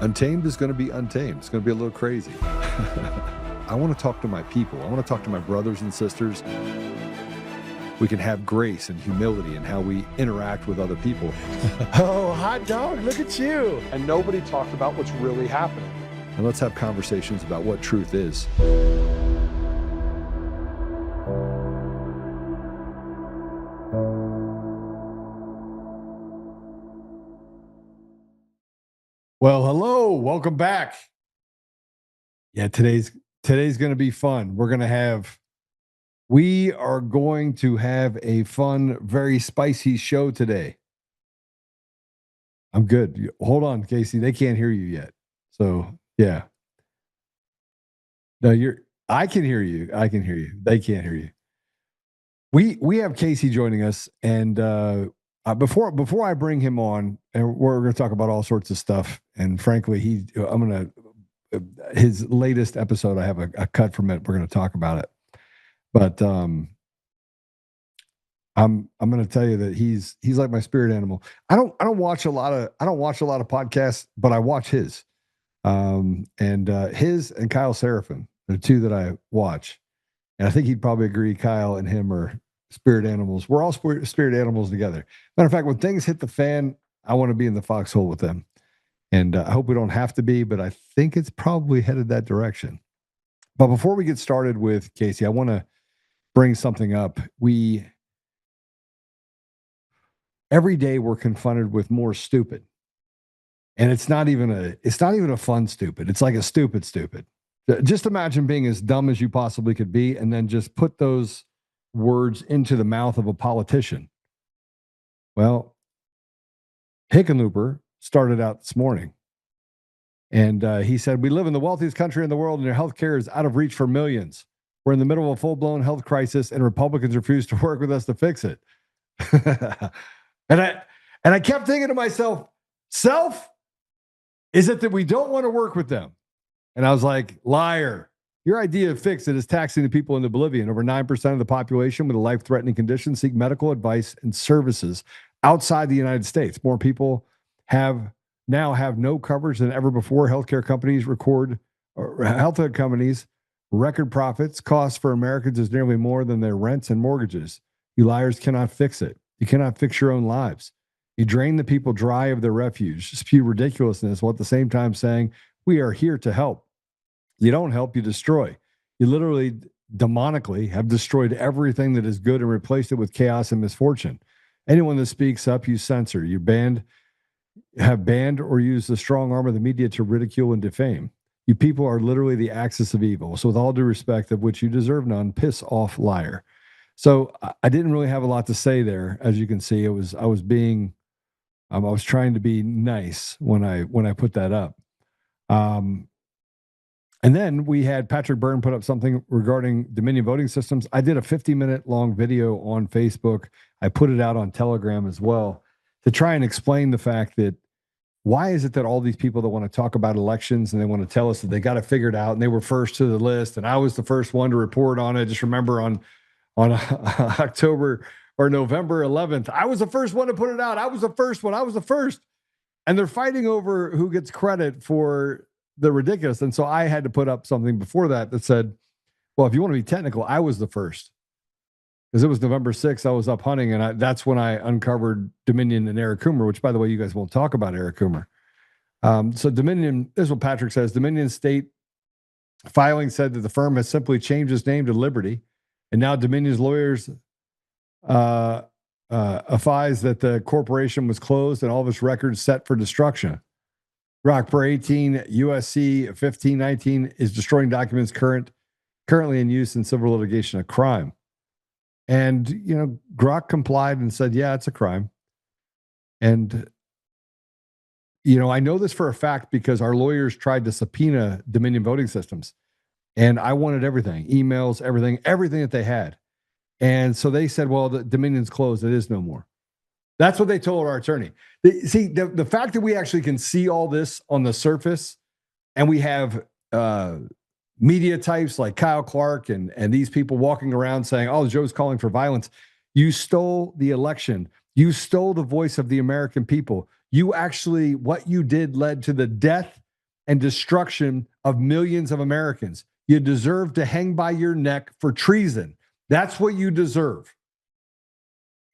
Untamed is going to be untamed. It's going to be a little crazy. I want to talk to my people. I want to talk to my brothers and sisters. We can have grace and humility in how we interact with other people. Oh, hot dog, look at you. And nobody talked about what's really happening. And let's have conversations about what truth is. Well, hello, welcome back. Yeah, today's going to be fun. We are going to have a fun, very spicy show today. I'm good. Hold on, Casey. They can't hear you yet. So, yeah. No, I can hear you. I can hear you. They can't hear you. We have Casey joining us, and before I bring him on, and we're going to talk about all sorts of stuff. And frankly, his latest episode, I have a cut from it. We're going to talk about it, but I'm going to tell you that he's like my spirit animal. I don't watch a lot of podcasts, but I watch his, his and Kyle Seraphin, the two that I watch, and I think he'd probably agree. Kyle and him are spirit animals. We're all spirit animals together. Matter of fact, when things hit the fan, I want to be in the foxhole with them. And I hope we don't have to be, but I think it's probably headed that direction. But before we get started with Casey, I want to bring something up. Every day we're confronted with more stupid. And it's not even a fun stupid. It's like a stupid. Just imagine being as dumb as you possibly could be, and then just put those words into the mouth of a politician. Well, Hickenlooper started out this morning, and he said, "We live in the wealthiest country in the world, and your health care is out of reach for millions. We're in the middle of a full-blown health crisis, and Republicans refuse to work with us to fix it." and I kept thinking to myself, is it that we don't want to work with them? And I was like, liar. Your idea of fix it is taxing the people in Bolivia. Over 9% of the population with a life-threatening condition seek medical advice and services outside the United States. More people now have no coverage than ever before. Healthcare companies record profits. Costs for Americans is nearly more than their rents and mortgages. You liars cannot fix it. You cannot fix your own lives. You drain the people dry of their refuge, spew ridiculousness, while at the same time saying, we are here to help. You don't help, you destroy. You literally demonically have destroyed everything that is good and replaced it with chaos and misfortune. Anyone that speaks up, you censor. You have banned or used the strong arm of the media to ridicule and defame. You people are literally the axis of evil. So with all due respect, of which you deserve none, piss off, liar. So I didn't really have a lot to say there. As you can see, I was trying to be nice when I put that up. And then we had Patrick Byrne put up something regarding Dominion voting systems. I did a 50-minute long video on Facebook. I put it out on Telegram as well to try and explain the fact that why is it that all these people that want to talk about elections and they want to tell us that they got it figured out and they were first to the list and I was the first one to report on it. Just remember on October or November 11th, I was the first one to put it out. I was the first one. I was the first. And they're fighting over who gets credit for the ridiculous. And so I had to put up something before that said, well, if you want to be technical, I was the first. Because it was November 6th, I was up hunting, and that's when I uncovered Dominion and Eric Coomer, which, by the way, you guys won't talk about Eric Coomer. So Dominion, this is what Patrick says. Dominion State filing said that the firm has simply changed its name to Liberty, and now Dominion's lawyers advise that the corporation was closed and all of its records set for destruction. Rock per 18 USC 1519 is destroying documents currently in use in civil litigation, a crime. And, Grok complied and said, yeah, it's a crime. And, I know this for a fact because our lawyers tried to subpoena Dominion voting systems. And I wanted everything, emails, everything that they had. And so they said, well, the Dominion's closed. It is no more. That's what they told our attorney. See, the fact that we actually can see all this on the surface, and we have media types like Kyle Clark and these people walking around saying, oh, Joe's calling for violence. You stole the election. You stole the voice of the American people. You actually, what you did led to the death and destruction of millions of Americans. You deserve to hang by your neck for treason. That's what you deserve.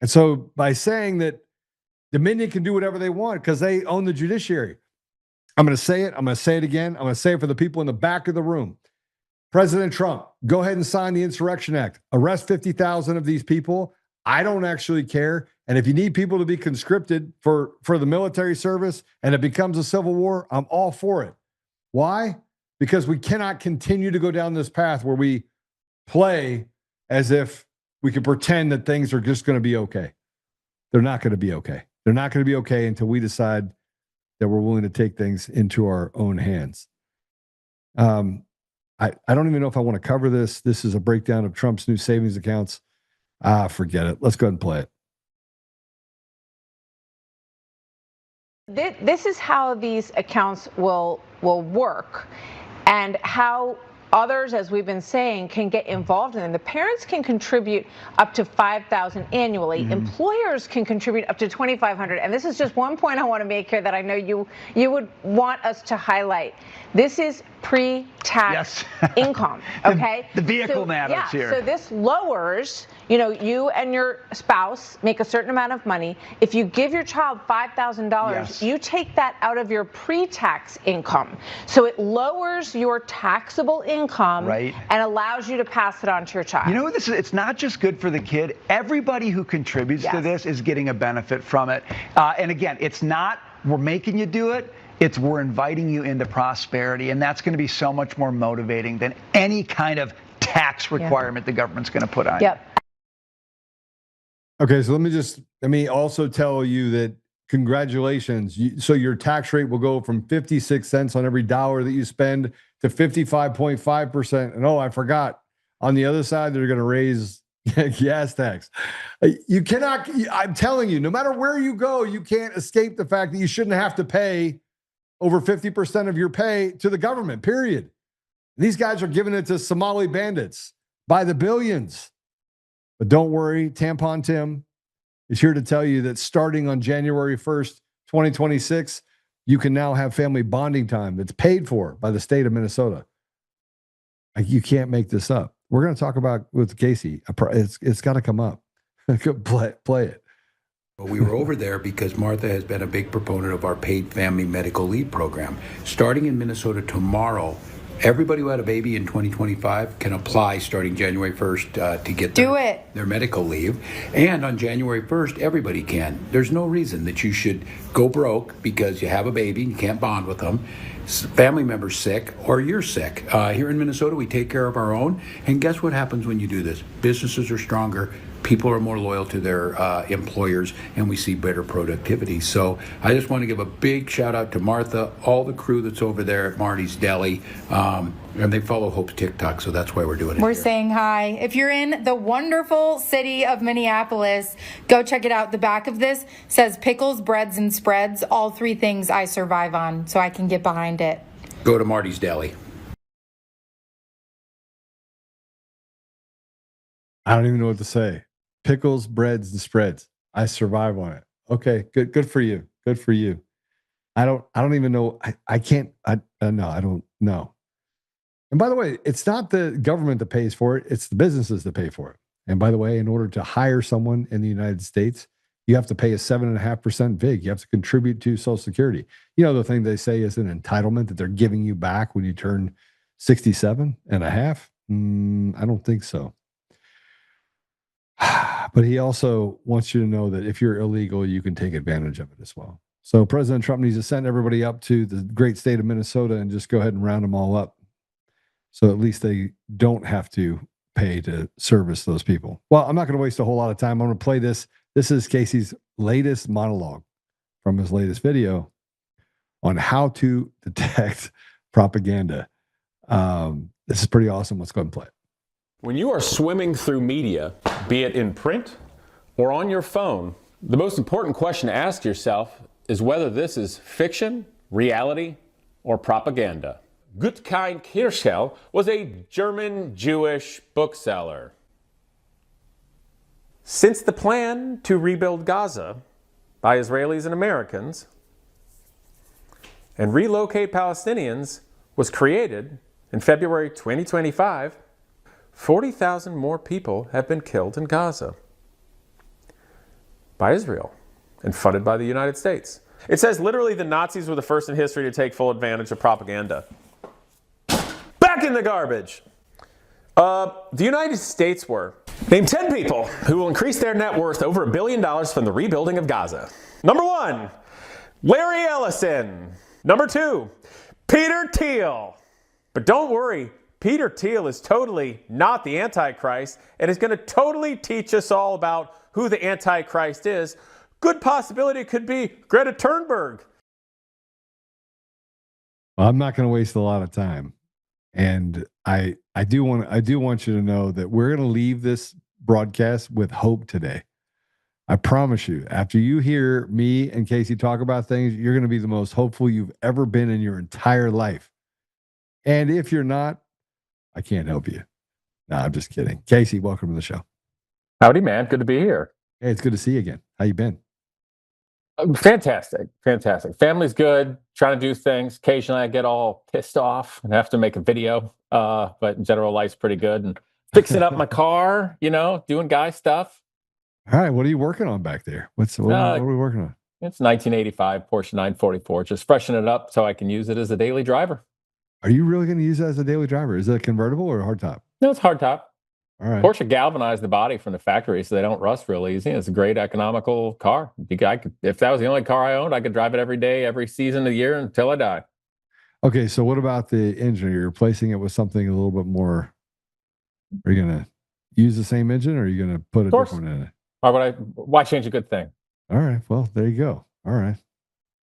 And so by saying that Dominion can do whatever they want because they own the judiciary, I'm going to say it. I'm going to say it again. I'm going to say it for the people in the back of the room. President Trump, go ahead and sign the Insurrection Act. Arrest 50,000 of these people. I don't actually care. And if you need people to be conscripted for the military service and it becomes a civil war, I'm all for it. Why? Because we cannot continue to go down this path where we play as if we can pretend that things are just going to be okay. They're not going to be okay. They're not going to be okay until we decide that we're willing to take things into our own hands. I don't even know if I want to cover this. This is a breakdown of Trump's new savings accounts. Forget it. Let's go ahead and play it. This is how these accounts will work, and how others, as we've been saying, can get involved in them. The parents can contribute up to $5,000 annually. Mm-hmm. Employers can contribute up to $2,500. And this is just one point I want to make here that I know you would want us to highlight. This is pre-tax income, okay? The vehicle matters here. So this lowers, you and your spouse make a certain amount of money. If you give your child $5,000, you take that out of your pre-tax income. So it lowers your taxable income and allows you to pass it on to your child. You know what this is? It's not just good for the kid. Everybody who contributes to this is getting a benefit from it. And again, it's not we're making you do it. It's we're inviting you into prosperity, and that's going to be so much more motivating than any kind of tax requirement the government's going to put on you. Okay, so let me also tell you that congratulations. So your tax rate will go from 56 cents on every dollar that you spend to 55.5%. And I forgot, on the other side, they're going to raise gas tax. You cannot, I'm telling you, no matter where you go, you can't escape the fact that you shouldn't have to pay over 50% of your pay to the government, period. These guys are giving it to Somali bandits by the billions. But don't worry, Tampon Tim is here to tell you that starting on January 1st, 2026, you can now have family bonding time that's paid for by the state of Minnesota. You can't make this up. We're going to talk about with Casey. It's got to come up. Play it. We were over there because Martha has been a big proponent of our paid family medical leave program. Starting in Minnesota tomorrow, everybody who had a baby in 2025 can apply starting January 1st to get their medical leave. And on January 1st, everybody can. There's no reason that you should go broke because you have a baby and you can't bond with them, family member's sick, or you're sick. Here in Minnesota, we take care of our own. And guess what happens when you do this? Businesses are stronger. People are more loyal to their employers, and we see better productivity. So I just want to give a big shout out to Martha, all the crew that's over there at Marty's Deli, and they follow Hope's TikTok, so that's why we're doing it. We're saying hi. If you're in the wonderful city of Minneapolis, go check it out. The back of this says pickles, breads, and spreads, all three things I survive on, so I can get behind it. Go to Marty's Deli. I don't even know what to say. Pickles, breads, and spreads. I survive on it. Okay, good for you. Good for you. I don't even know. I can't. No, I don't know. And by the way, it's not the government that pays for it. It's the businesses that pay for it. And by the way, in order to hire someone in the United States, you have to pay a 7.5% VIG. You have to contribute to Social Security. The thing they say is an entitlement that they're giving you back when you turn 67.5. I don't think so. But he also wants you to know that if you're illegal, you can take advantage of it as well. So President Trump needs to send everybody up to the great state of Minnesota and just go ahead and round them all up. So at least they don't have to pay to service those people. Well, I'm not going to waste a whole lot of time. I'm going to play this. This is Casey's latest monologue from his latest video on how to detect propaganda. This is pretty awesome. Let's go ahead and play it. When you are swimming through media, be it in print or on your phone, the most important question to ask yourself is whether this is fiction, reality, or propaganda. Gutkind Kirschel was a German Jewish bookseller. Since the plan to rebuild Gaza by Israelis and Americans and relocate Palestinians was created in February 2025, 40,000 more people have been killed in Gaza by Israel and funded by the United States. It says literally the Nazis were the first in history to take full advantage of propaganda. Back in the garbage. The United States were. Name 10 people who will increase their net worth over $1 billion from the rebuilding of Gaza. Number 1, Larry Ellison. Number 2, Peter Thiel. But don't worry, Peter Thiel is totally not the Antichrist and is going to totally teach us all about who the Antichrist is. Good possibility it could be Greta Thunberg. Well, I'm not going to waste a lot of time. And I do want you to know that we're going to leave this broadcast with hope today. I promise you, after you hear me and Casey talk about things, you're going to be the most hopeful you've ever been in your entire life. And if you're not, I can't help you. No, I'm just kidding. Casey, welcome to the show. Howdy, man. Good to be here. Hey, it's good to see you again. How you been? Fantastic. Family's good. Trying to do things. Occasionally I get all pissed off and have to make a video. But in general, life's pretty good. And fixing up my car, doing guy stuff. All right. What are you working on back there? What are we working on? It's 1985 Porsche 944. Just freshen it up so I can use it as a daily driver. Are you really going to use that as a daily driver? Is it a convertible or a hardtop? No, it's hardtop. All right. Porsche galvanized the body from the factory so they don't rust real easy. It's a great economical car. If that was the only car I owned, I could drive it every day, every season of the year until I die. Okay, so what about the engine? Are you replacing it with something a little bit more? Are you going to use the same engine or are you going to put a different in it? Why change a good thing? All right, well, there you go. All right.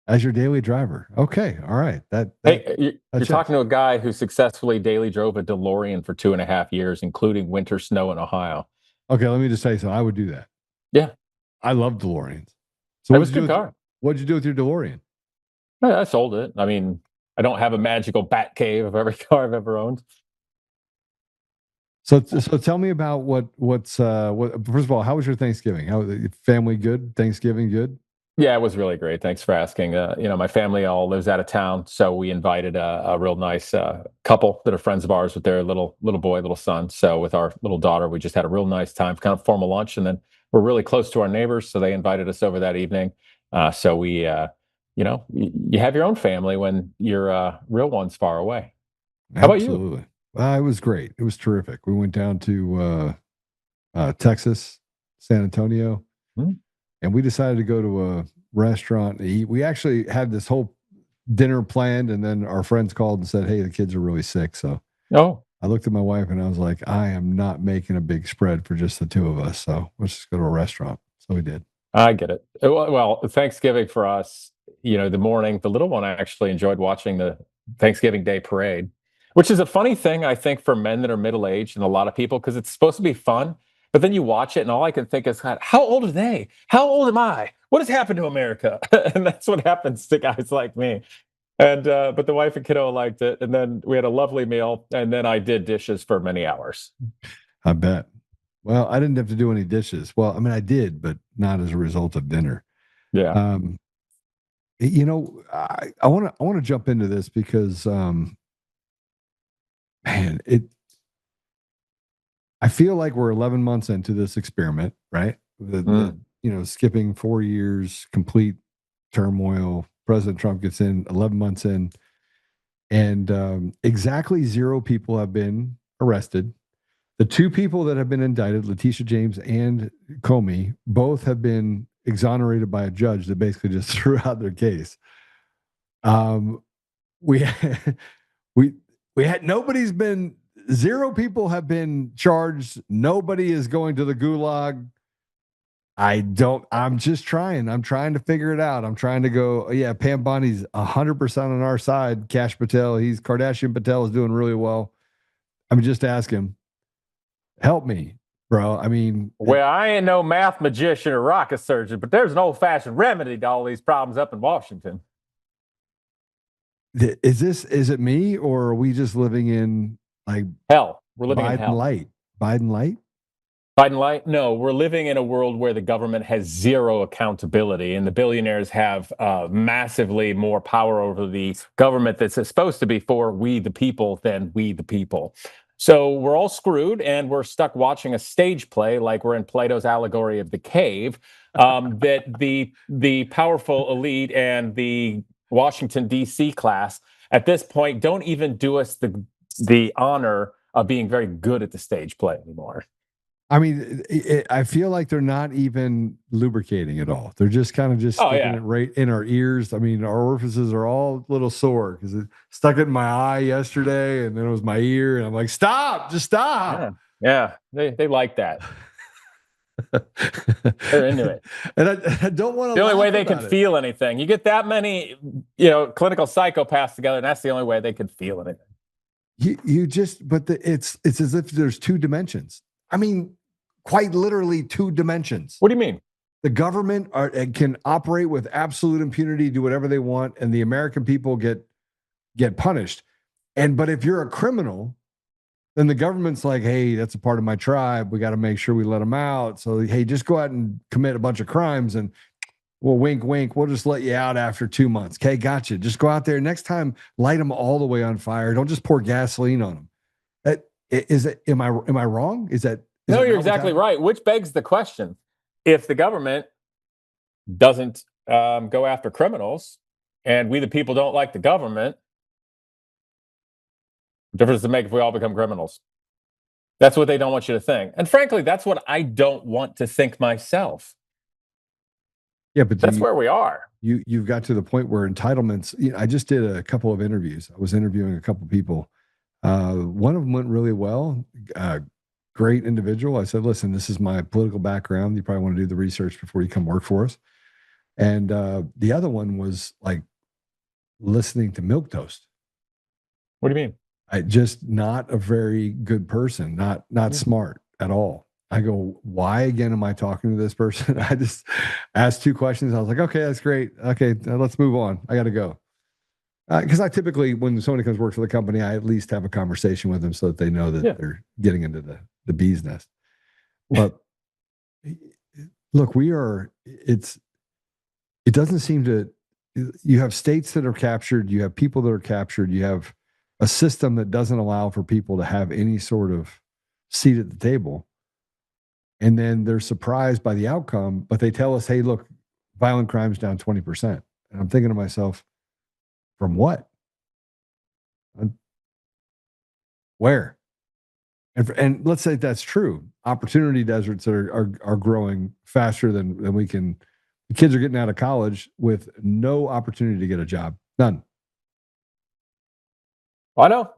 As your daily driver. Okay, all right. You're talking to a guy who successfully daily drove a DeLorean for 2.5 years, including winter snow in Ohio. Okay, let me just say something. I would do that. Yeah. I love DeLoreans. So that was a good car. What'd you do with your DeLorean? I sold it. I mean, I don't have a magical bat cave of every car I've ever owned. So tell me about what's first of all, how was your Thanksgiving? How family good? Thanksgiving good? Yeah, it was really great. Thanks for asking. My family all lives out of town, so we invited a real nice couple that are friends of ours with their little boy, little son. So with our little daughter, we just had a real nice time, kind of formal lunch, and then we're really close to our neighbors, so they invited us over that evening. So we, you have your own family when your real one's far away. How about you? Absolutely. It was great. It was terrific. We went down to Texas, San Antonio. Mm-hmm. And we decided to go to a restaurant and eat. We actually had this whole dinner planned, and then our friends called and said, "Hey, the kids are really sick." So I looked at my wife and I was like, "I am not making a big spread for just the two of us. So let's just go to a restaurant." So we did. I get it. Well, Thanksgiving for us, the morning, the little one actually enjoyed watching the Thanksgiving Day parade, which is a funny thing, I think, for men that are middle-aged and a lot of people, because it's supposed to be fun. But then you watch it, and all I can think is, God, how old are they? How old am I? What has happened to America? And that's what happens to guys like me. And but the wife and kiddo liked it, and then we had a lovely meal, and then I did dishes for many hours. I bet. Well, I didn't have to do any dishes. Well, I mean, I did, but not as a result of dinner. Yeah. I want to jump into this because, I feel like we're 11 months into this experiment, right? Skipping 4 years, complete turmoil. President Trump gets in 11 months in, and exactly 0 people have been arrested. The 2 people that have been indicted, Letitia James and Comey, both have been exonerated by a judge that basically just threw out their case. We had nobody's been. 0 people have been charged. Nobody is going to the gulag. I'm just trying. I'm trying to figure it out. I'm trying to go, Pam Bondi's 100% on our side. Kash Patel, Kardashian Patel is doing really well. I mean, just ask him. Help me, bro. I mean. Well, I ain't no math magician or rocket surgeon, but there's an old-fashioned remedy to all these problems up in Washington. Is it me, or are we just living in like hell? We're living Biden in hell. Biden light. Biden light? No, we're living in a world where the government has zero accountability, and the billionaires have massively more power over the government that's supposed to be for we the people than we the people. So we're all screwed, and we're stuck watching a stage play like we're in Plato's allegory of the cave. That the powerful elite and the Washington D.C. class at this point don't even do us the honor of being very good at the stage play anymore. I mean, I feel like they're not even lubricating at all. They're just kind of sticking it right in our ears. I mean, our orifices are all a little sore because it stuck it in my eye yesterday, and then it was my ear, and I'm like, stop, just stop. Yeah, they like that. They're into it. And I don't want to. The only way they can feel anything. You get that many, clinical psychopaths together, and that's the only way they can feel anything. It's as if there's two dimensions. I mean, quite literally two dimensions. What do you mean? The government can operate with absolute impunity, do whatever they want, and the American people get punished. But if you're a criminal, then the government's like, hey, that's a part of my tribe. We got to make sure we let them out. So, hey, just go out and commit a bunch of crimes, and well, wink, wink, we'll just let you out after 2 months. Okay, gotcha. Just go out there. Next time, light them all the way on fire. Don't just pour gasoline on them. Am I wrong? No, you're exactly right, which begs the question. If the government doesn't go after criminals and we the people don't like the government, what difference does it make if we all become criminals? That's what they don't want you to think. And frankly, that's what I don't want to think myself. Yeah, but that's where we are. You've got to the point where entitlements, I just did a couple of interviews. I was interviewing a couple of people. One of them went really well. Great individual. I said, listen, this is my political background. You probably want to do the research before you come work for us. And the other one was like listening to milquetoast. What do you mean? Just not a very good person, not smart at all. I go, why again am I talking to this person? I just asked two questions. I was like, okay, that's great. Okay, let's move on. I got to go. Because I typically, when somebody comes work for the company, I at least have a conversation with them so that they know that they're getting into the bee's nest. But look, it doesn't seem to, you have states that are captured, you have people that are captured, you have a system that doesn't allow for people to have any sort of seat at the table. And then they're surprised by the outcome, but they tell us, hey, look, violent crime's down 20%. And I'm thinking to myself, from what? Where? And let's say that's true. Opportunity deserts are growing faster than we can. The kids are getting out of college with no opportunity to get a job. None. I know.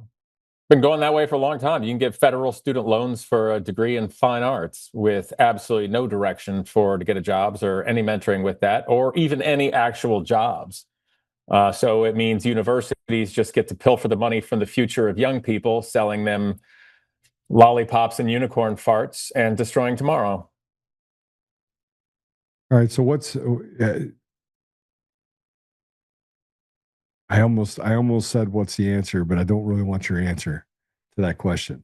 Been going that way for a long time. You can get federal student loans for a degree in fine arts with absolutely no direction to get a jobs or any mentoring with that, or even any actual jobs. So it means universities just get to pilfer the money from the future of young people, selling them lollipops and unicorn farts and destroying tomorrow. All right. So what's I almost said what's the answer, but I don't really want your answer to that question.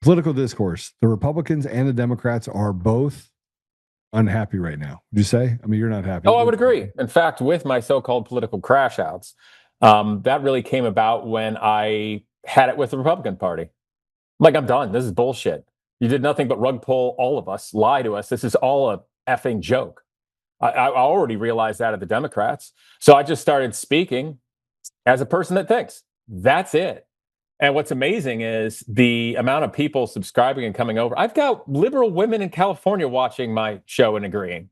Political discourse. The Republicans and the Democrats are both unhappy right now. Would you say? I mean, you're not happy. Oh, I would agree. In fact, with my so-called political crash outs, that really came about when I had it with the Republican Party. Like, I'm done. This is bullshit. You did nothing but rug pull all of us, lie to us. This is all a effing joke. I already realized that of the Democrats. So I just started speaking as a person that thinks. That's it. And what's amazing is the amount of people subscribing and coming over. I've got liberal women in California watching my show and agreeing.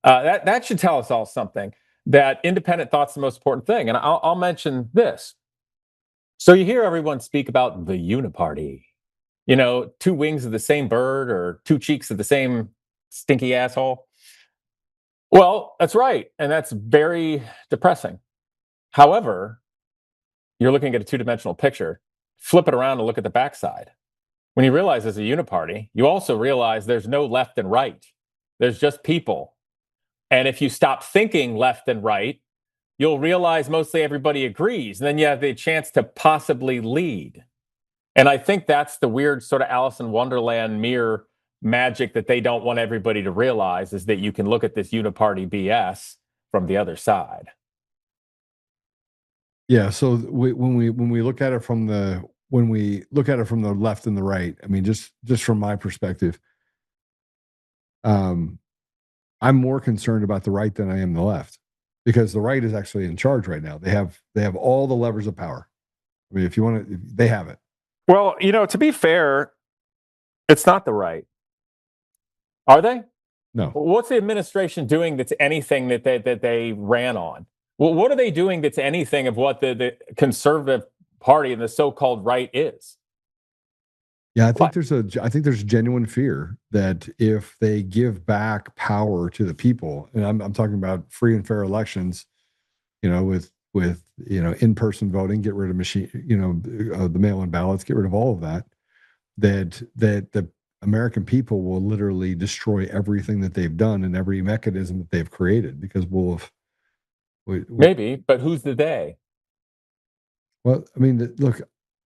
That should tell us all something, that independent thought's the most important thing. And I'll mention this. So you hear everyone speak about the uniparty. Two wings of the same bird or two cheeks of the same stinky asshole. Well, that's right. And that's very depressing. However, you're looking at a two-dimensional picture. Flip it around and look at the backside. When you realize there's a uniparty, you also realize there's no left and right. There's just people. And if you stop thinking left and right, you'll realize mostly everybody agrees. And then you have the chance to possibly lead. And I think that's the weird sort of Alice in Wonderland mirror magic that they don't want everybody to realize, is that you can look at this uniparty BS from the other side. Yeah. So when we look at it from the left and the right, I mean, just from my perspective, I'm more concerned about the right than I am the left, because the right is actually in charge right now. They have all the levers of power. I mean, if you want to, they have it. Well, to be fair, it's not the right. Are they? No. What's the administration doing that's anything that they ran on? Well, what are they doing that's anything of what the conservative party and the so-called right is? Yeah, I think there's genuine fear that if they give back power to the people, and I'm talking about free and fair elections, with in-person voting, get rid of machine, the mail-in ballots, get rid of all of that, that the American people will literally destroy everything that they've done and every mechanism that they've created, because Maybe, but who's the they? Well, I mean, look,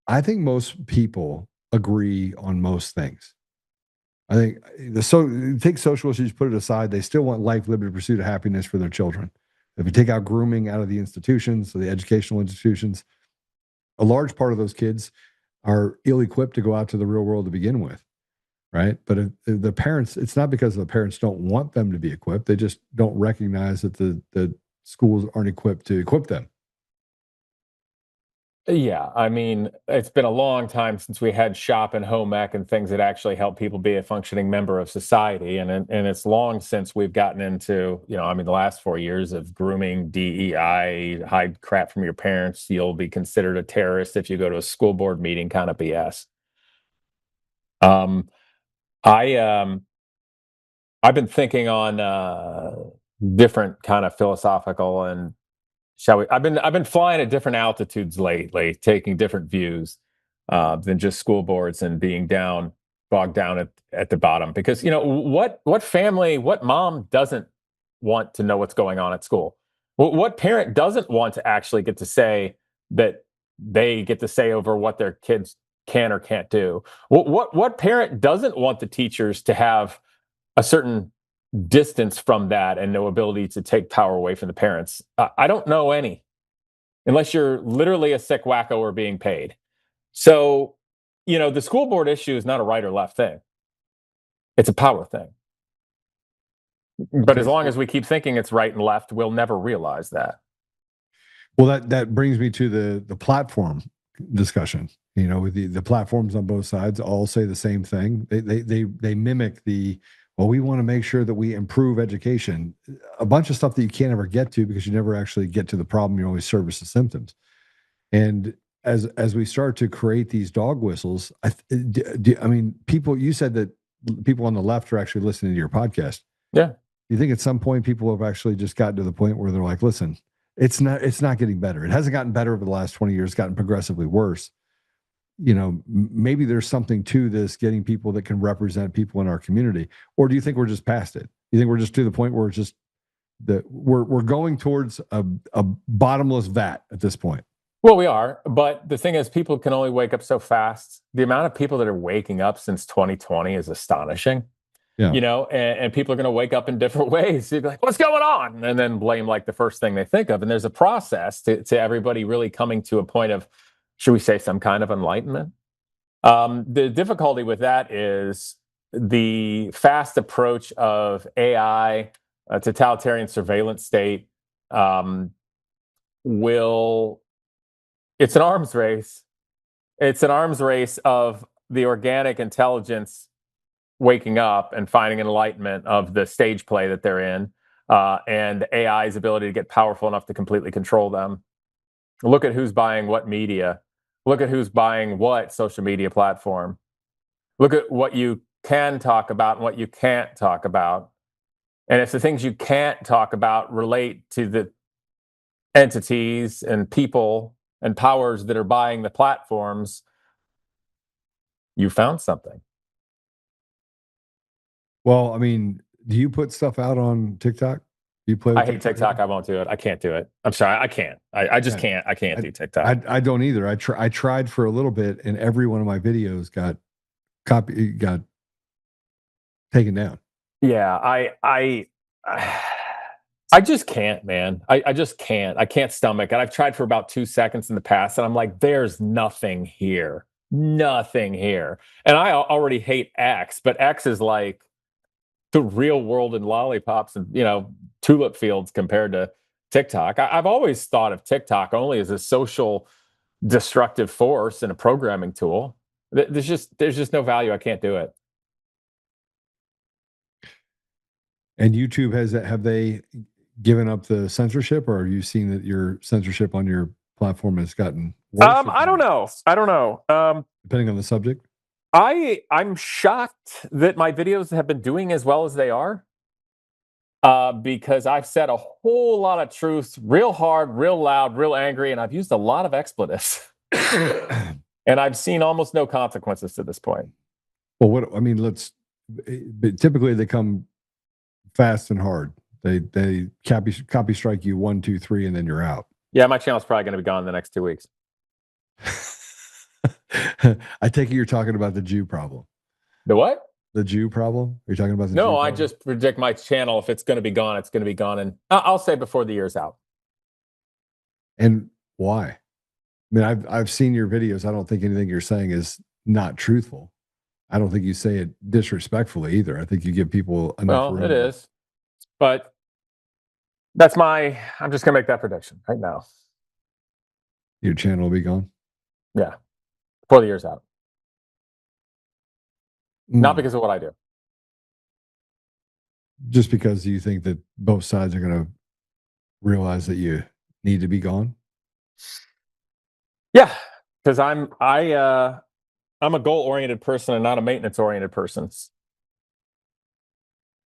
I think most people agree on most things. I think take social issues, put it aside, they still want life, liberty, pursuit of happiness for their children. If you take out grooming out of the institutions, so the educational institutions, a large part of those kids are ill-equipped to go out to the real world to begin with, right? But if the parents, it's not because the parents don't want them to be equipped; they just don't recognize that the schools aren't equipped to equip them. Yeah, I mean, it's been a long time since we had shop and home ec and things that actually help people be a functioning member of society, and it's long since we've gotten into, I mean, the last 4 years of grooming, DEI, hide crap from your parents, you'll be considered a terrorist if you go to a school board meeting kind of BS. I've been thinking on different kind of philosophical and I've been flying at different altitudes lately, taking different views than just school boards and being bogged down at the bottom. Because what family, what mom doesn't want to know what's going on at school? What parent doesn't want to actually get to say that they get to say over what their kids can or can't do? What parent doesn't want the teachers to have a certain distance from that and no ability to take power away from the parents? I don't know any, unless you're literally a sick wacko or being paid. So, the school board issue is not a right or left thing. It's a power thing. But as long as we keep thinking it's right and left, we'll never realize that. Well, that brings me to the platform discussion. With the platforms on both sides all say the same thing. They mimic well, we want to make sure that we improve education. A bunch of stuff that you can't ever get to because you never actually get to the problem. You always service the symptoms. And as we start to create these dog whistles, I mean, people. You said that people on the left are actually listening to your podcast. Yeah. You think at some point people have actually just gotten to the point where they're like, listen, it's not getting better. It hasn't gotten better over the last 20 years. It's gotten progressively worse. Maybe there's something to this, getting people that can represent people in our community. Or do you think we're just past it? You think we're just to the point where it's just that we're going towards a bottomless vat at this point? Well, we are, but the thing is, people can only wake up so fast. The amount of people that are waking up since 2020 is astonishing. Yeah. And people are going to wake up in different ways. You'd be like, what's going on? And then blame like the first thing they think of. And there's a process to everybody really coming to a point of, should we say, some kind of enlightenment? The difficulty with that is the fast approach of AI, a totalitarian surveillance state, it's an arms race. It's an arms race of the organic intelligence waking up and finding enlightenment of the stage play that they're in, and AI's ability to get powerful enough to completely control them. Look at who's buying what media. Look at who's buying what social media platform. Look at what you can talk about and what you can't talk about. And if the things you can't talk about relate to the entities and people and powers that are buying the platforms, you found something. Well, I mean, do you put stuff out on TikTok? You play with I hate TikTok. I won't do it. I can't do it. I'm sorry. I can't. I just can't. I can't do TikTok. I don't either. I tried for a little bit, and every one of my videos got taken down. Yeah, I just can't, man. I just can't. I can't stomach it. I've tried for about 2 seconds in the past, and I'm like, there's nothing here. Nothing here. And I already hate X, but X is like the real world and lollipops and, tulip fields compared to TikTok. I've always thought of TikTok only as a social destructive force and a programming tool. There's just no value. I can't do it. And YouTube have they given up the censorship, or are you seeing that your censorship on your platform has gotten worse? I don't know. Depending on the subject. I'm shocked that my videos have been doing as well as they are. Because I've said a whole lot of truths, real hard, real loud, real angry, and I've used a lot of expletives. And I've seen almost no consequences to this point. Well, typically they come fast and hard. They copy strike you 1, 2, 3, and then you're out. Yeah, my channel's probably going to be gone in the next 2 weeks. I take it you're talking about the Jew problem. The what? The Jew problem? Are you talking about the Jew No, problem? I just predict my channel, if it's going to be gone, it's going to be gone. And I'll say before the year's out. And why? I mean, I've seen your videos. I don't think anything you're saying is not truthful. I don't think you say it disrespectfully either. I think you give people enough room. Well, it is. But I'm just going to make that prediction right now. Your channel will be gone? Yeah. Before the year's out. Not because of what I do. Just because you think that both sides are going to realize that you need to be gone? Yeah, because I'm a goal-oriented person and not a maintenance-oriented person,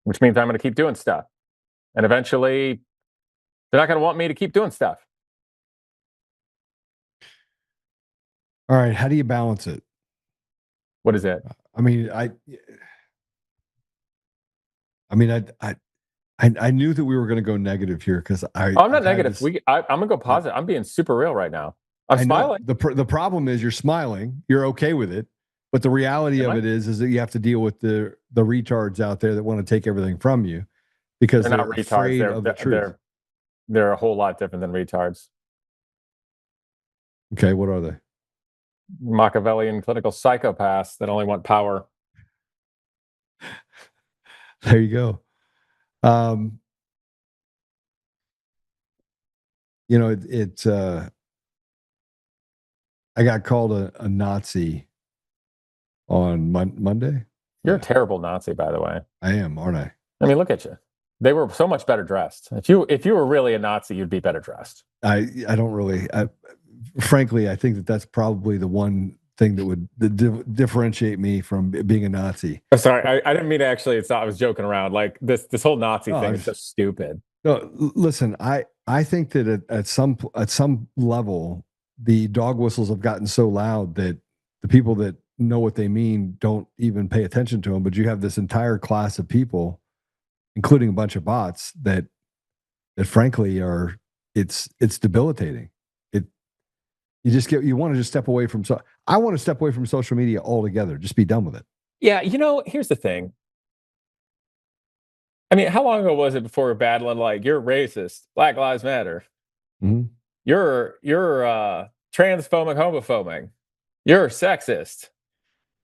which means I'm going to keep doing stuff, and eventually they're not going to want me to keep doing stuff. All right, how do you balance it? What is it? I mean, I knew that we were going to go negative here because I'm not negative. I'm going to go positive. I'm being super real right now. I'm smiling. The problem is you're smiling. You're okay with it. But the reality of it is that you have to deal with the retards out there that want to take everything from you because they're not afraid of the truth. They're a whole lot different than retards. Okay, what are they? Machiavellian clinical psychopaths that only want power. There you go. I got called a Nazi on Monday. You're a terrible Nazi, by the way. I am, aren't I? I mean, look at you. They were so much better dressed. If you were really a Nazi, you'd be better dressed. I don't really. Frankly, I think that's probably the one thing that would differentiate me from being a Nazi. I'm sorry, I didn't mean to actually. I was joking around. Like this whole Nazi thing is so stupid. No, listen, I think that at some level, the dog whistles have gotten so loud that the people that know what they mean don't even pay attention to them. But you have this entire class of people, including a bunch of bots, that frankly are it's debilitating. You want to just step away from. I want to step away from social media altogether. Just be done with it. Yeah, here's the thing. I mean, how long ago was it before we were battling like you're racist, Black Lives Matter, you're transphobic, homophobic, you're sexist,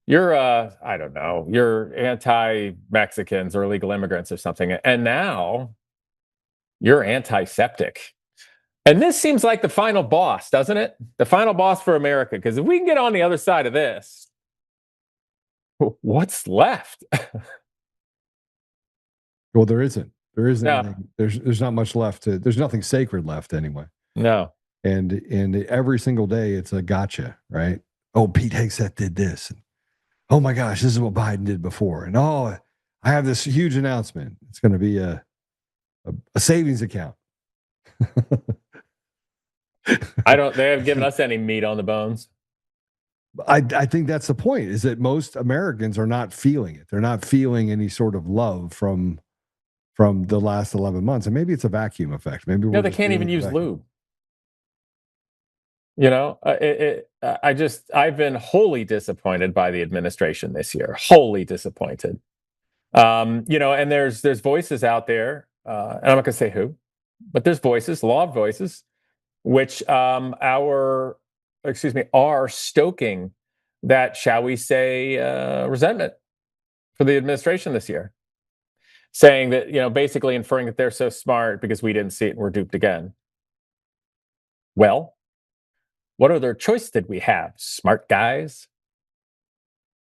you're I don't know, you're anti-Mexicans or illegal immigrants or something, and now you're antiseptic. And this seems like the final boss, doesn't it? The final boss for America. Because if we can get on the other side of this, what's left? Well, there isn't. There isn't. No. Anything. There's not much left. There's nothing sacred left anyway. No. And every single day it's a gotcha, right? Oh, Pete Hegseth did this. And, oh my gosh, this is what Biden did before. And I have this huge announcement. It's going to be a savings account. They haven't given us any meat on the bones. I think that's the point, is that most Americans are not feeling it. They're not feeling any sort of love from from the last 11 months. And maybe it's a vacuum effect. Maybe No, they can't even use lube. You know, I've been wholly disappointed by the administration this year. Wholly disappointed. You know, and there's voices out there, and I'm not going to say who, but there's voices, law voices, which are stoking that, shall we say, resentment for the administration this year, saying that, you know, basically inferring that they're so smart because we didn't see it and we're duped again. Well, what other choice did we have, smart guys?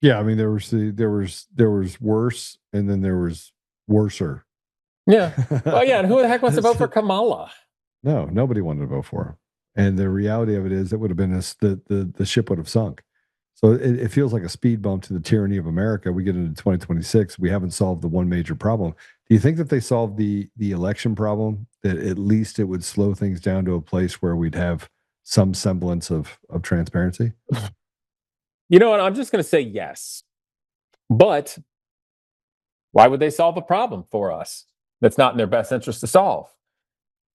Yeah, I mean, there was worse, and then there was worser. Yeah. Well, yeah, and who the heck wants to vote for Kamala? No, nobody wanted to vote for him. And the reality of it is, it would have been the ship would have sunk. So it feels like a speed bump to the tyranny of America. We get into 2026, we haven't solved the one major problem. Do you think that they solved the election problem, that at least it would slow things down to a place where we'd have some semblance of transparency? You know what? I'm just going to say yes. But why would they solve a problem for us that's not in their best interest to solve?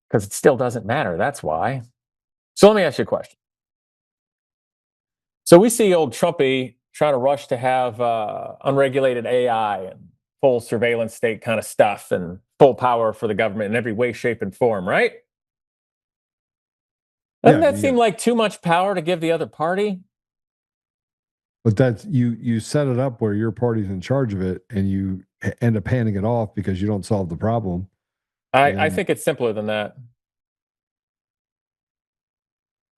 Because it still doesn't matter. That's why. So let me ask you a question. So we see old Trumpy trying to rush to have unregulated AI and full surveillance state kind of stuff and full power for the government in every way, shape, and form, right? Doesn't that seem like too much power to give the other party? But that's you set it up where your party's in charge of it, and you end up handing it off because you don't solve the problem. I think it's simpler than that.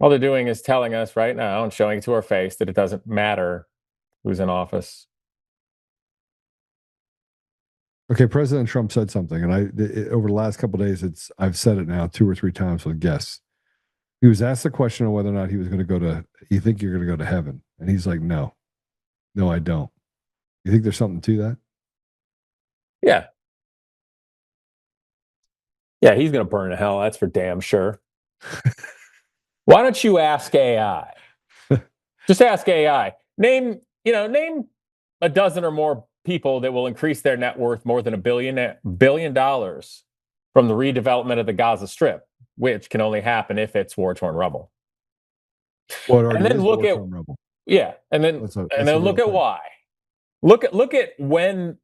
All they're doing is telling us right now and showing it to our face that it doesn't matter who's in office. Okay, President Trump said something, and over the last couple of days, I've said it now 2 or 3 times with guests. He was asked the question of whether or not he was going to go to. You think you're going to go to heaven? And he's like, no, I don't. You think there's something to that? Yeah. Yeah, he's going to burn to hell. That's for damn sure. Why don't you ask AI? Just ask AI. Name a dozen or more people that will increase their net worth more than $1 billion from the redevelopment of the Gaza Strip, which can only happen if it's war-torn rubble. And then look at rubble. Yeah, and then look at why. Look at when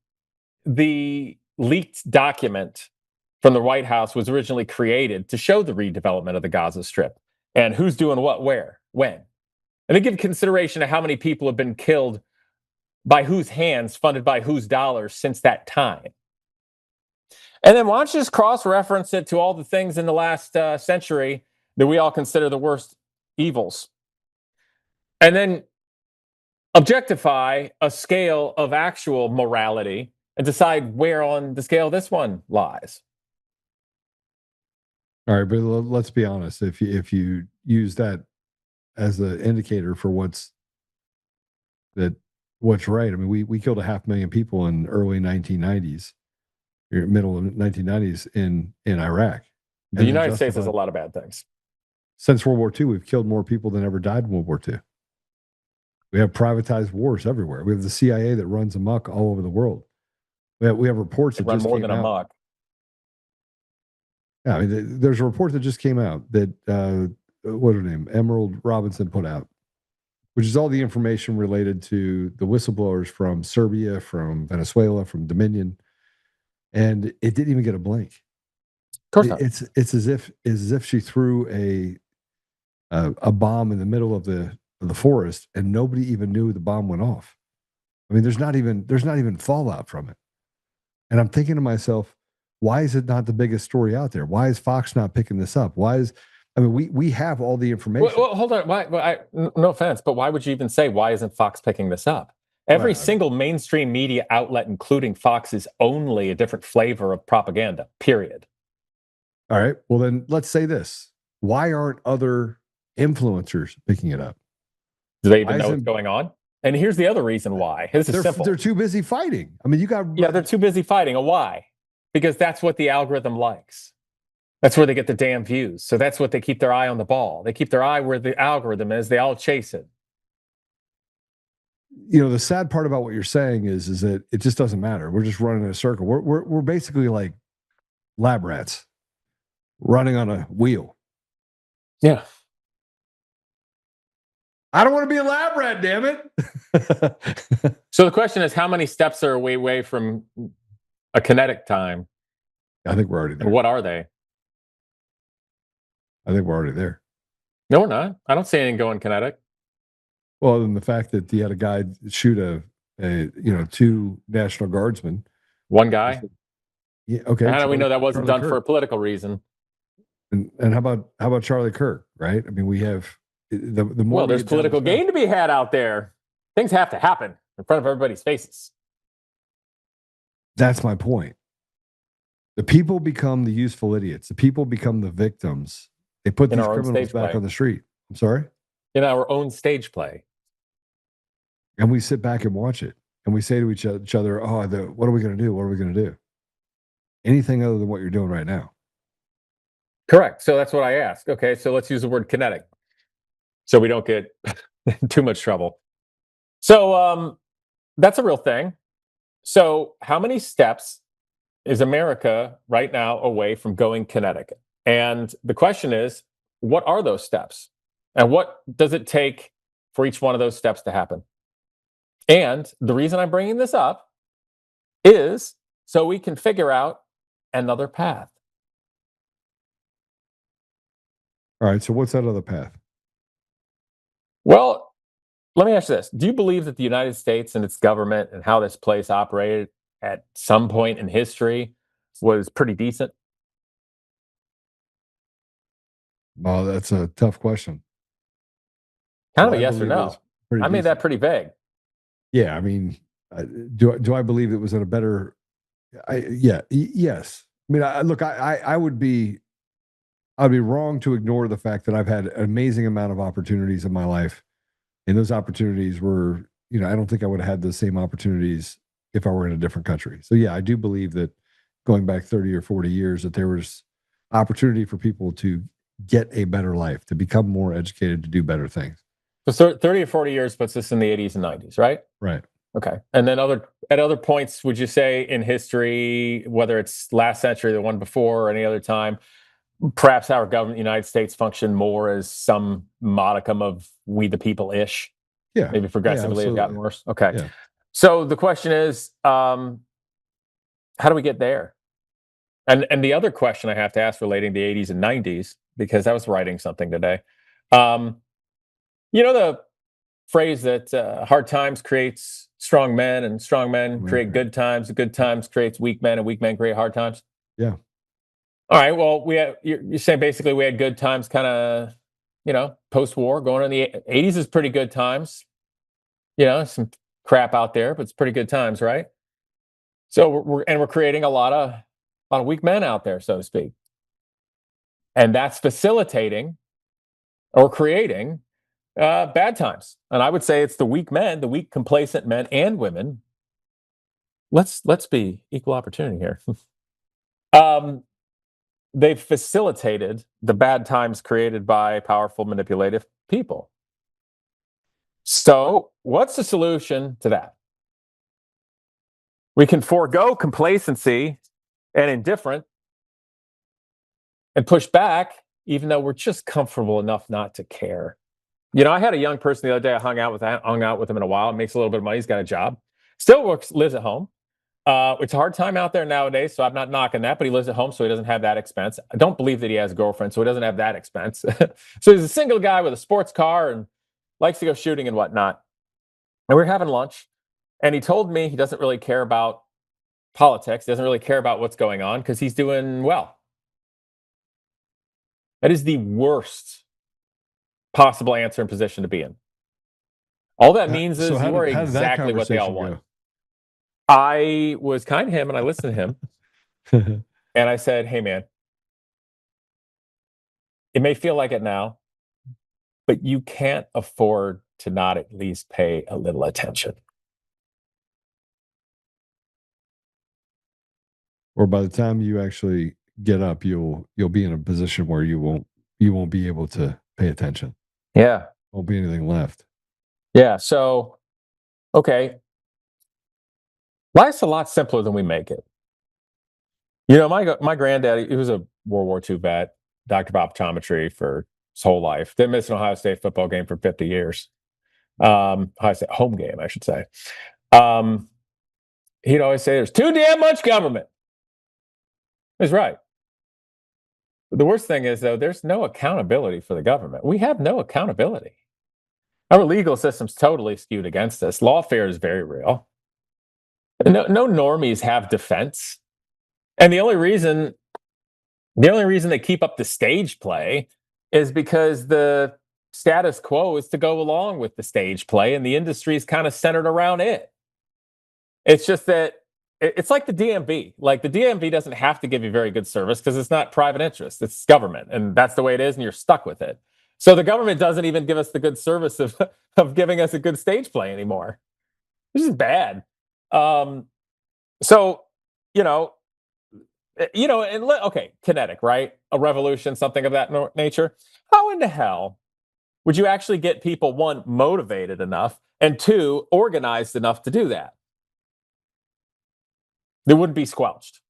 the leaked document from the White House was originally created to show the redevelopment of the Gaza Strip and who's doing what, where, when. And then give consideration to how many people have been killed by whose hands, funded by whose dollars since that time. And then why don't you just cross-reference it to all the things in the last century that we all consider the worst evils. And then objectify a scale of actual morality and decide where on the scale this one lies. All right, but let's be honest. If you use that as an indicator for what's right, I mean, we killed 500,000 people in early 1990s, or middle of 1990s in Iraq. The United States has a lot of bad things. Since World War II, we've killed more people than ever died in World War II. We have privatized wars everywhere. We have the CIA that runs amok all over the world. We have reports that run just more came than out. amok. Yeah, I mean, there's a report that just came out that what's her name, Emerald Robinson, put out, which is all the information related to the whistleblowers from Serbia, from Venezuela, from Dominion, and it didn't even get a blink. Of course not. It's as if she threw a bomb in the middle of the forest and nobody even knew the bomb went off. I mean, there's not even fallout from it. And I'm thinking to myself, why is it not the biggest story out there? Why is Fox not picking this up? We have all the information. Well, hold on. Why? No offense, but why would you even say, why isn't Fox picking this up? Every single mainstream media outlet, including Fox, is only a different flavor of propaganda, period. All right. Well, then let's say this. Why aren't other influencers picking it up? Do they even know what's going on? And here's the other reason why. This is simple. They're too busy fighting. I mean, they're too busy fighting. Why? Because that's what the algorithm likes. That's where they get the damn views. So that's what they keep their eye on the ball. They keep their eye where the algorithm is. They all chase it. You know, the sad part about what you're saying is that it just doesn't matter. We're just running in a circle. We're basically like lab rats running on a wheel. Yeah. I don't want to be a lab rat, damn it. So the question is, how many steps are we away from a kinetic time? I think we're already there. And what are they? I think we're already there. No, we're not. I don't see anything going kinetic. Well, then the fact that you had a guy shoot a 2 National Guardsmen. One guy. Yeah, okay. How do we know that wasn't Charlie done for a Kirk. political reason? And how about Charlie Kirk, right? I mean, we have the more. Well, there's political gain to be had out there. Things have to happen in front of everybody's faces. That's my point. The people become the useful idiots. The people become the victims. They put these criminals back on the street. I'm sorry? In our own stage play. And we sit back and watch it. And we say to each other, what are we going to do? What are we going to do? Anything other than what you're doing right now. Correct. So that's what I asked. Okay, so let's use the word kinetic so we don't get in too much trouble. So that's a real thing. So how many steps is America right now away from going kinetic? And the question is, what are those steps? And what does it take for each one of those steps to happen? And the reason I'm bringing this up is so we can figure out another path. All right, so what's that other path? Well, let me ask you this. Do you believe that the United States and its government and how this place operated at some point in history was pretty decent? Well, that's a tough question. Kind of a yes or no. I made that pretty vague. Yeah, I mean, do I believe it was in a better? Yes. I mean, I'd be wrong to ignore the fact that I've had an amazing amount of opportunities in my life, and those opportunities were, I don't think I would have had the same opportunities if I were in a different country. So yeah, I do believe that going back 30 or 40 years, that there was opportunity for people to get a better life, to become more educated, to do better things. So 30 or 40 years puts us in the 80s and 90s, right? Right. Okay. And then at other points, would you say in history, whether it's last century, the one before, or any other time, perhaps our government, the United States, functioned more as some modicum of we the people-ish? Yeah. Maybe progressively have gotten worse? Okay. Yeah. So the question is, how do we get there? And the other question I have to ask relating to the 80s and 90s, because I was writing something today. The phrase that hard times creates strong men, and strong men create good times. Good times creates weak men, and weak men create hard times. Yeah. All right. Well, you're saying basically we had good times, kind of, post-war. Going in the 80s is pretty good times. Some crap out there, but it's pretty good times, right? So we're creating a lot of weak men out there, so to speak, and that's facilitating or creating bad times. And I would say it's the weak men, the weak, complacent men and women. Let's be equal opportunity here. They've facilitated the bad times created by powerful, manipulative people. So what's the solution to that? We can forego complacency and indifference and push back, even though we're just comfortable enough not to care. I had a young person the other day. I hung out with him in a while. Makes a little bit of money. He's got a job. Still lives at home. It's a hard time out there nowadays, so I'm not knocking that, but he lives at home, so he doesn't have that expense. I don't believe that he has a girlfriend, so he doesn't have that expense. So he's a single guy with a sports car and likes to go shooting and whatnot. And we were having lunch, and he told me he doesn't really care about politics, doesn't really care about what's going on because he's doing well. That is the worst possible answer and position to be in. All that means is you are exactly what they all want. Go? I was kind to him and I listened to him and I said, hey man, it may feel like it now, but you can't afford to not at least pay a little attention. Or by the time you actually get up, you'll be in a position where you won't be able to pay attention. Yeah. Won't be anything left. Yeah. So, okay. Life's a lot simpler than we make it. My granddaddy, he was a World War II vet, doctor of optometry for his whole life. Didn't miss an Ohio State football game for 50 years. Ohio State home game, I should say. He'd always say, "There's too damn much government." He's right. The worst thing is, though, there's no accountability for the government. We have no accountability. Our legal system's totally skewed against us. Lawfare is very real. No normies have defense. And the only reason they keep up the stage play is because the status quo is to go along with the stage play, and the industry is kind of centered around it. It's just that it's like the DMV. Like, the DMV doesn't have to give you very good service because it's not private interest, it's government, and that's the way it is, and you're stuck with it. So the government doesn't even give us the good service of giving us a good stage play anymore, which is bad. So, okay, kinetic, right? A revolution, something of that nature. How in the hell would you actually get people, one, motivated enough, and two, organized enough to do that? They wouldn't be squelched.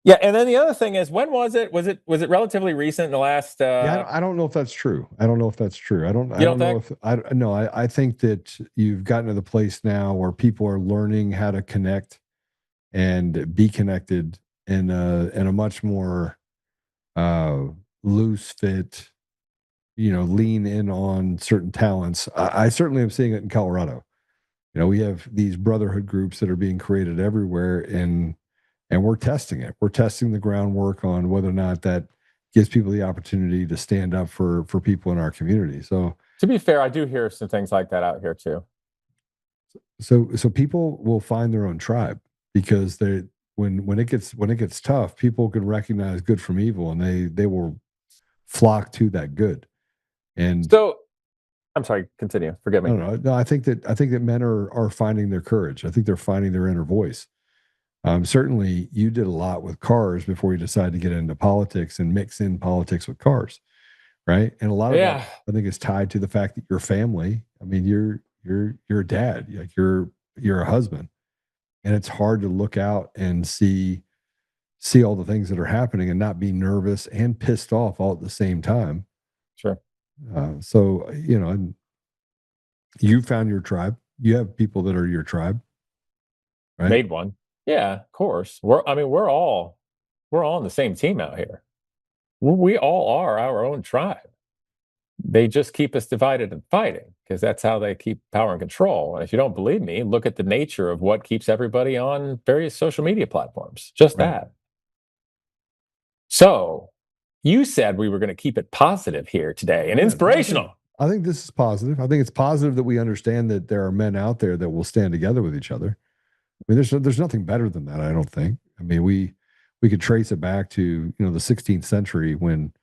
Yeah, and then the other thing is, when was it? Was it relatively recent in the last? Yeah, I don't know if that's true. I don't know if I think that you've gotten to the place now where people are learning how to connect and be connected in a much more loose fit, lean in on certain talents. I certainly am seeing it in Colorado. We have these brotherhood groups that are being created everywhere, and we're testing it. We're testing the groundwork on whether or not that gives people the opportunity to stand up for people in our community. So, to be fair, I do hear some things like that out here too. So people will find their own tribe, because when it gets tough, people can recognize good from evil, and they will flock to that good. And so, I'm sorry, continue. Forgive me. No, I think that men are finding their courage. I think they're finding their inner voice. Certainly, you did a lot with cars before you decided to get into politics and mix in politics with cars, right? And a lot of that, I think, is tied to the fact that your family. I mean, you're a dad, like you're a husband, and it's hard to look out and see all the things that are happening and not be nervous and pissed off all at the same time. Sure. So, and you found your tribe. You have people that are your tribe, right? Made one. Yeah, of course. We're all on the same team out here. We all are our own tribe. They just keep us divided and fighting, because that's how they keep power and control. And if you don't believe me, look at the nature of what keeps everybody on various social media platforms. Just that. So, you said we were going to keep it positive here today and inspirational. I think this is positive. I think it's positive that we understand that there are men out there that will stand together with each other. I mean, there's nothing better than that, I don't think. I mean, we could trace it back to, the 16th century, when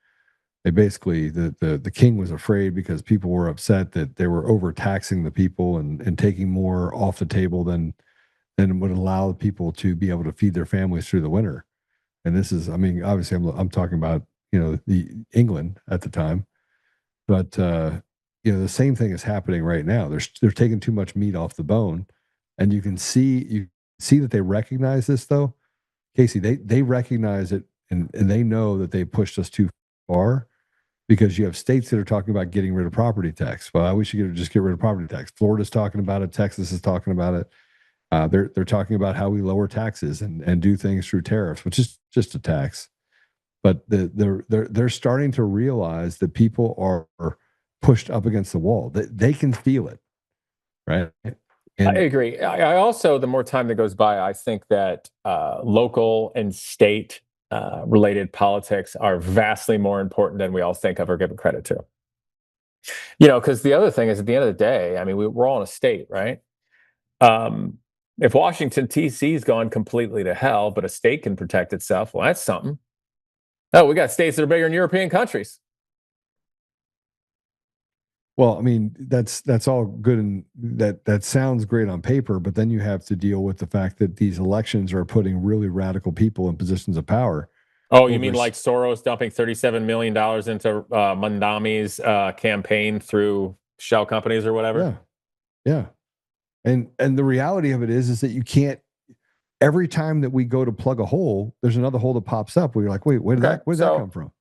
they basically, the king was afraid because people were upset that they were overtaxing the people and taking more off the table than would allow people to be able to feed their families through the winter. And this is, I mean, obviously I'm talking about, the England at the time, but the same thing is happening right now. They're taking too much meat off the bone, and you see that they recognize this, though. Casey, they recognize it, and they know that they pushed us too far, because you have states that are talking about getting rid of property tax. Well, we should just get rid of property tax. Florida's talking about it. Texas is talking about it. They're talking about how we lower taxes and do things through tariffs, which is just a tax. But they're starting to realize that people are pushed up against the wall. They can feel it, right? And I agree. I also, the more time that goes by, I think that local and state related politics are vastly more important than we all think of or give credit to. Because the other thing is, at the end of the day, I mean, we're all in a state, right? If Washington, D.C.'s gone completely to hell, but a state can protect itself, well, that's something. Oh, we got states that are bigger than European countries. Well, I mean, that's all good, and that sounds great on paper, but then you have to deal with the fact that these elections are putting really radical people in positions of power. Oh, you mean like Soros dumping $37 million into Mandami's campaign through shell companies or whatever? Yeah. And the reality of it is that you can't, every time that we go to plug a hole, there's another hole that pops up where you're like, wait, where did that come from?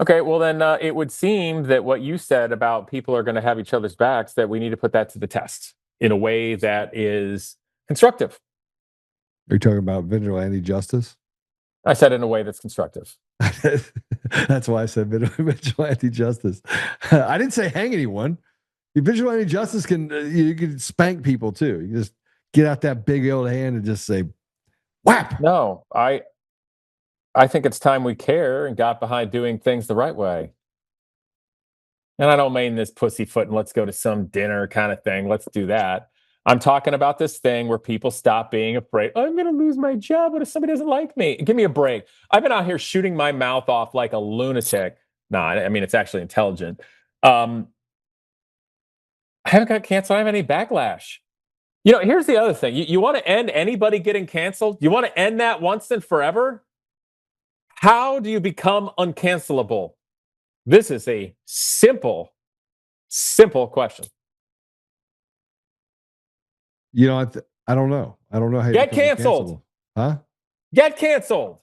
Okay, well then it would seem that what you said about people are going to have each other's backs, that we need to put that to the test in a way that is constructive. Are you talking about vigilante justice? I said in a way that's constructive. That's why I said vigilante justice. I didn't say hang anyone. Vigilante justice you can spank people too. You just get out that big old hand and just say, whap. No, I think it's time we care and got behind doing things the right way. And I don't mean this pussyfoot and let's go to some dinner kind of thing. Let's do that. I'm talking about this thing where people stop being afraid. I'm going to lose my job. What if somebody doesn't like me? Give me a break. I've been out here shooting my mouth off like a lunatic. No, I mean, it's actually intelligent. I haven't got canceled. I don't have any backlash. You know, here's the other thing. You want to end anybody getting canceled? You want to end that once and forever? How do you become uncancelable? This is a simple question. You know, I don't know. I don't know how you get canceled. Huh? Get canceled.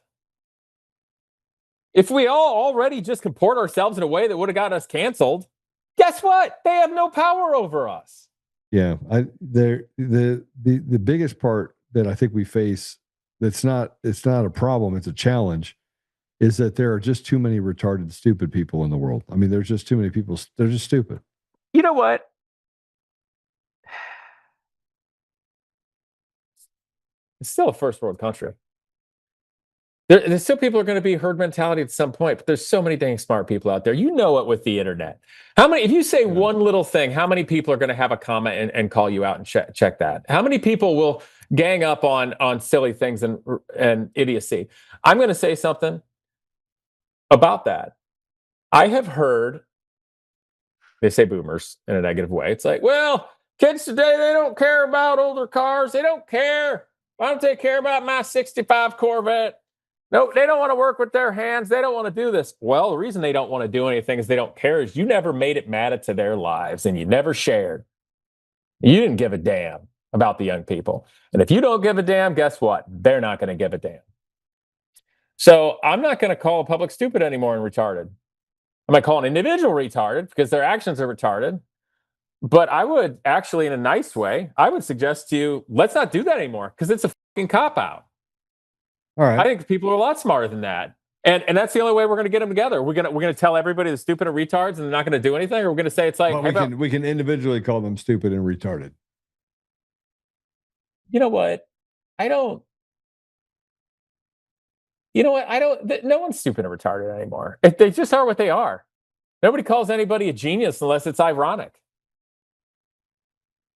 If we all already just comport ourselves in a way that would have gotten us canceled, guess what? They have no power over us. Yeah, the biggest part that I think we face it's not a problem, it's a challenge, is that there are just too many retarded, stupid people in the world. I mean, there's just too many people. They're just stupid. You know what? It's still a first world country. There's still people are going to be herd mentality at some point, but there's so many dang smart people out there. You know it with the internet. How many, if you say one little thing, how many people are going to have a comment and call you out and check that? How many people will gang up on silly things and idiocy? I'm going to say something about that. I have heard, they say boomers in a negative way. It's like, well, kids today, they don't care about older cars. They don't care. Why don't they care about my 65 Corvette? No, they don't want to work with their hands. They don't want to do this. Well, the reason they don't want to do anything is they don't care is you never made it matter to their lives and you never shared. You didn't give a damn about the young people. And if you don't give a damn, guess what? They're not going to give a damn. So I'm not going to call a public stupid anymore and retarded. I might call an individual retarded because their actions are retarded. But I would actually, in a nice way, I would suggest to you, let's not do that anymore because it's a fucking cop-out. All right. I think people are a lot smarter than that. And that's the only way we're going to get them together. We're going to tell everybody they're stupid and retards and they're not going to do anything, or we're going to say it's like, well, we can individually call them stupid and retarded. You know what? No one's stupid and retarded anymore. They just are what they are. Nobody calls anybody a genius unless it's ironic.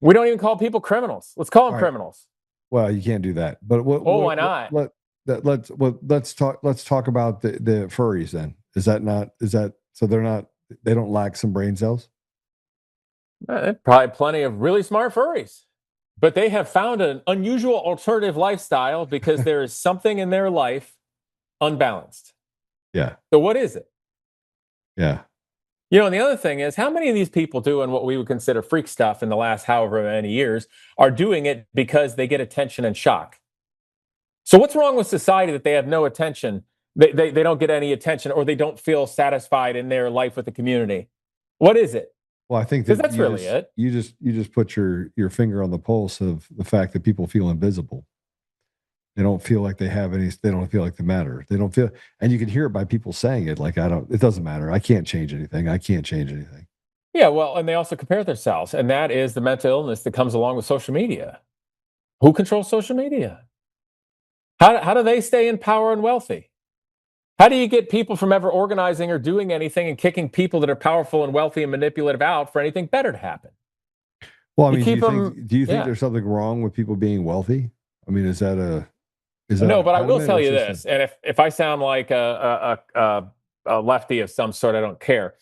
We don't even call people criminals. Let's call them criminals. Well, you can't do that. But why not? Let's talk about the furries then. So they don't lack some brain cells? Probably plenty of really smart furries. But they have found an unusual alternative lifestyle because there is something in their life unbalanced. Yeah. So what is it? Yeah. You know, and the other thing is, how many of these people doing what we would consider freak stuff in the last however many years are doing it because they get attention and shock? So what's wrong with society that they have no attention? They don't get any attention, or they don't feel satisfied in their life with the community. What is it? Well, I think that's really it. You just put your finger on the pulse of the fact that people feel invisible. They don't feel like they have any. They don't feel like they matter. They don't feel, and you can hear it by people saying it. Like, it doesn't matter. I can't change anything. I can't change anything. Yeah, well, and they also compare themselves, and that is the mental illness that comes along with social media. Who controls social media? How do they stay in power and wealthy? How do you get people from ever organizing or doing anything and kicking people that are powerful and wealthy and manipulative out for anything better to happen? Well, I mean, do you think there's something wrong with people being wealthy? I mean, is that no, but I will tell you this, and if I sound like a lefty of some sort, I don't care.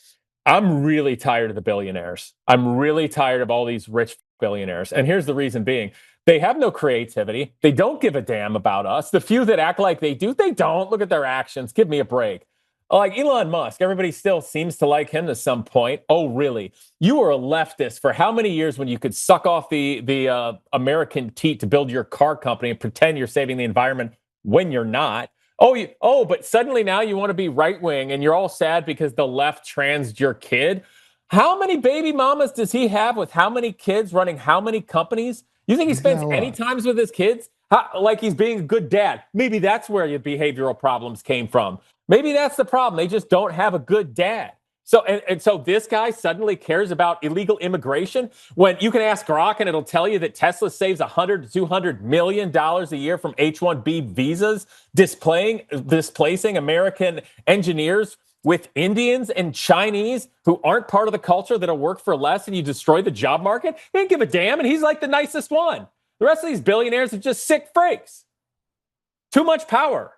I'm really tired of the billionaires. I'm really tired of all these rich billionaires. And here's the reason being. They have no creativity. They don't give a damn about us. The few that act like they do, they don't. Look at their actions. Give me a break. Like Elon Musk, everybody still seems to like him to some point. Oh, really? You were a leftist for how many years when you could suck off the American teat to build your car company and pretend you're saving the environment when you're not? But suddenly now you want to be right wing and you're all sad because the left transed your kid. How many baby mamas does he have with how many kids running how many companies? You think he spends any times with his kids? Like he's being a good dad. Maybe that's where your behavioral problems came from. Maybe that's the problem. They just don't have a good dad. So this guy suddenly cares about illegal immigration when you can ask Grok and it'll tell you that Tesla saves $100 to $200 million a year from H-1B visas, displacing American engineers with Indians and Chinese who aren't part of the culture that'll work for less, and you destroy the job market. They didn't give a damn, and he's like the nicest one. The rest of these billionaires are just sick freaks. Too much power.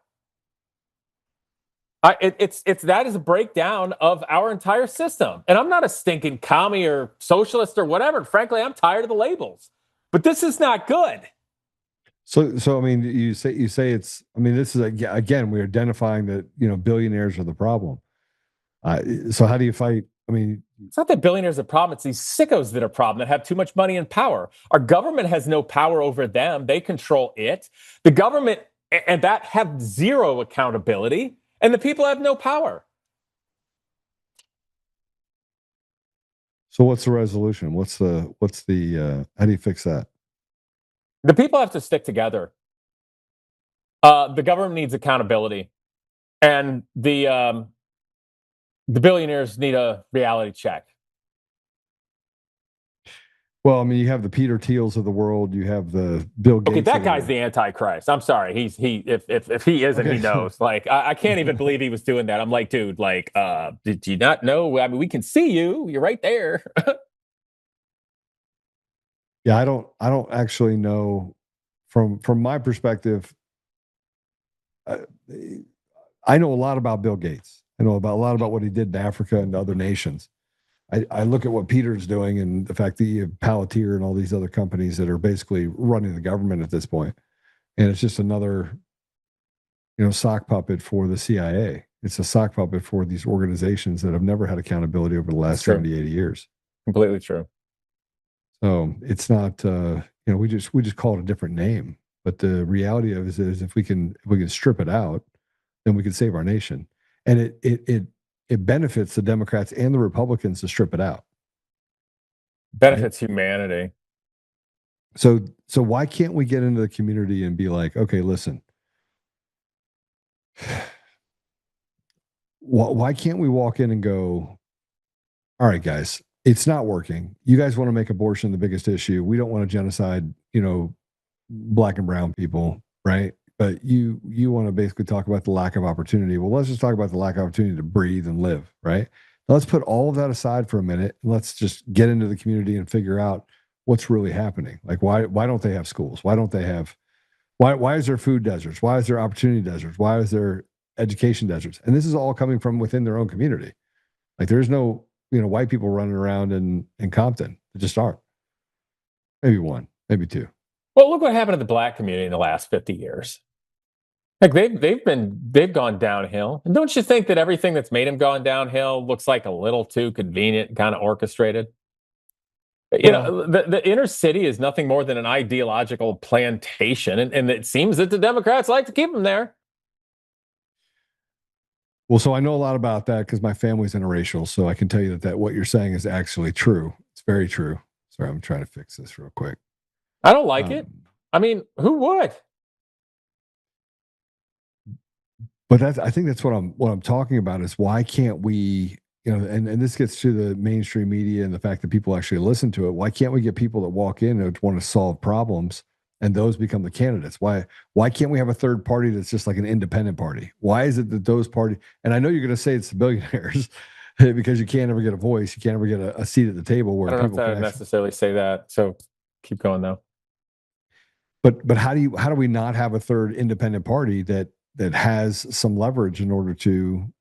That is a breakdown of our entire system. And I'm not a stinking commie or socialist or whatever. Frankly, I'm tired of the labels. But this is not good. So I mean, you say it's. I mean, this is again, we're identifying that billionaires are the problem. So how do you fight? I mean, it's not that billionaires are the problem. It's these sickos that are the problem, that have too much money and power. Our government has no power over them. They control it. The government and that have zero accountability. And the people have no power. So what's the resolution? What's the how do you fix that? The people have to stick together. The government needs accountability. And the billionaires need a reality check. Well, I mean, you have the Peter Thiels of the world. You have the Bill Gates. Okay, that guy's the Antichrist. I'm sorry. If he isn't, he knows. Like, I can't even believe he was doing that. I'm like, dude, like, did you not know? I mean, we can see you. You're right there. Yeah, I don't actually know from my perspective. I know a lot about Bill Gates. I know a lot about what he did in Africa and other nations. I look at what Peter's doing and the fact that you have Palantir and all these other companies that are basically running the government at this point. And it's just another, sock puppet for the CIA. It's a sock puppet for these organizations that have never had accountability over the last 70, 80 years. Completely true. So it's not, we just call it a different name. But the reality of it is if we can strip it out, then we can save our nation. And it benefits the Democrats and the Republicans to strip it out. Benefits humanity. So why can't we get into the community and be like, okay, listen, why can't we walk in and go, all right, guys, it's not working. You guys want to make abortion the biggest issue. We don't want to genocide, black and brown people, right? But you want to basically talk about the lack of opportunity. Well, let's just talk about the lack of opportunity to breathe and live, right? Now, let's put all of that aside for a minute. Let's just get into the community and figure out what's really happening. Like, why don't they have schools? Why is there food deserts? Why is there opportunity deserts? Why is there education deserts? And this is all coming from within their own community. Like, there's no, white people running around in Compton. There just aren't. Maybe one, maybe two. Well, look what happened to the black community in the last 50 years. Like they've gone downhill. And don't you think that everything that's made them gone downhill looks like a little too convenient, kind of orchestrated? The inner city is nothing more than an ideological plantation, and it seems that the Democrats like to keep them there. Well, so I know a lot about that because my family's interracial, so I can tell you that what you're saying is actually true. It's very true. Sorry, I'm trying to fix this real quick. I don't like it. I mean, who would? But I think that's what I'm talking about is why can't we, and this gets to the mainstream media and the fact that people actually listen to it. Why can't we get people that walk in and want to solve problems and those become the candidates? Why can't we have a third party that's just like an independent party? Why is it that those parties, and I know you're going to say it's the billionaires because you can't ever get a voice. You can't ever get a seat at the table where I don't people know if I necessarily say that. So keep going though. But how do we not have a third independent party that has some leverage in order to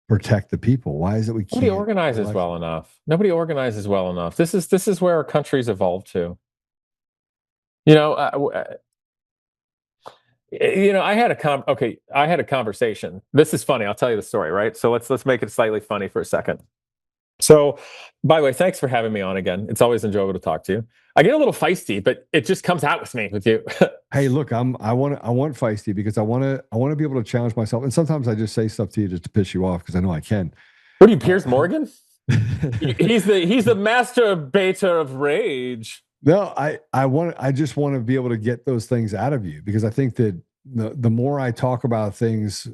protect the people? Why is it we can't? Nobody organizes well enough. Nobody organizes well enough. This is where our country's evolved to. I had a conversation. This is funny. I'll tell you the story, right? So let's make it slightly funny for a second. So, by the way, thanks for having me on again. It's always enjoyable to talk to you. I get a little feisty, but it just comes out with me with you. Hey, look, I want feisty because I want to be able to challenge myself. And sometimes I just say stuff to you just to piss you off because I know I can. What are you, Piers Morgan? he's the masturbator of rage. No, I just want to be able to get those things out of you because I think that the more I talk about things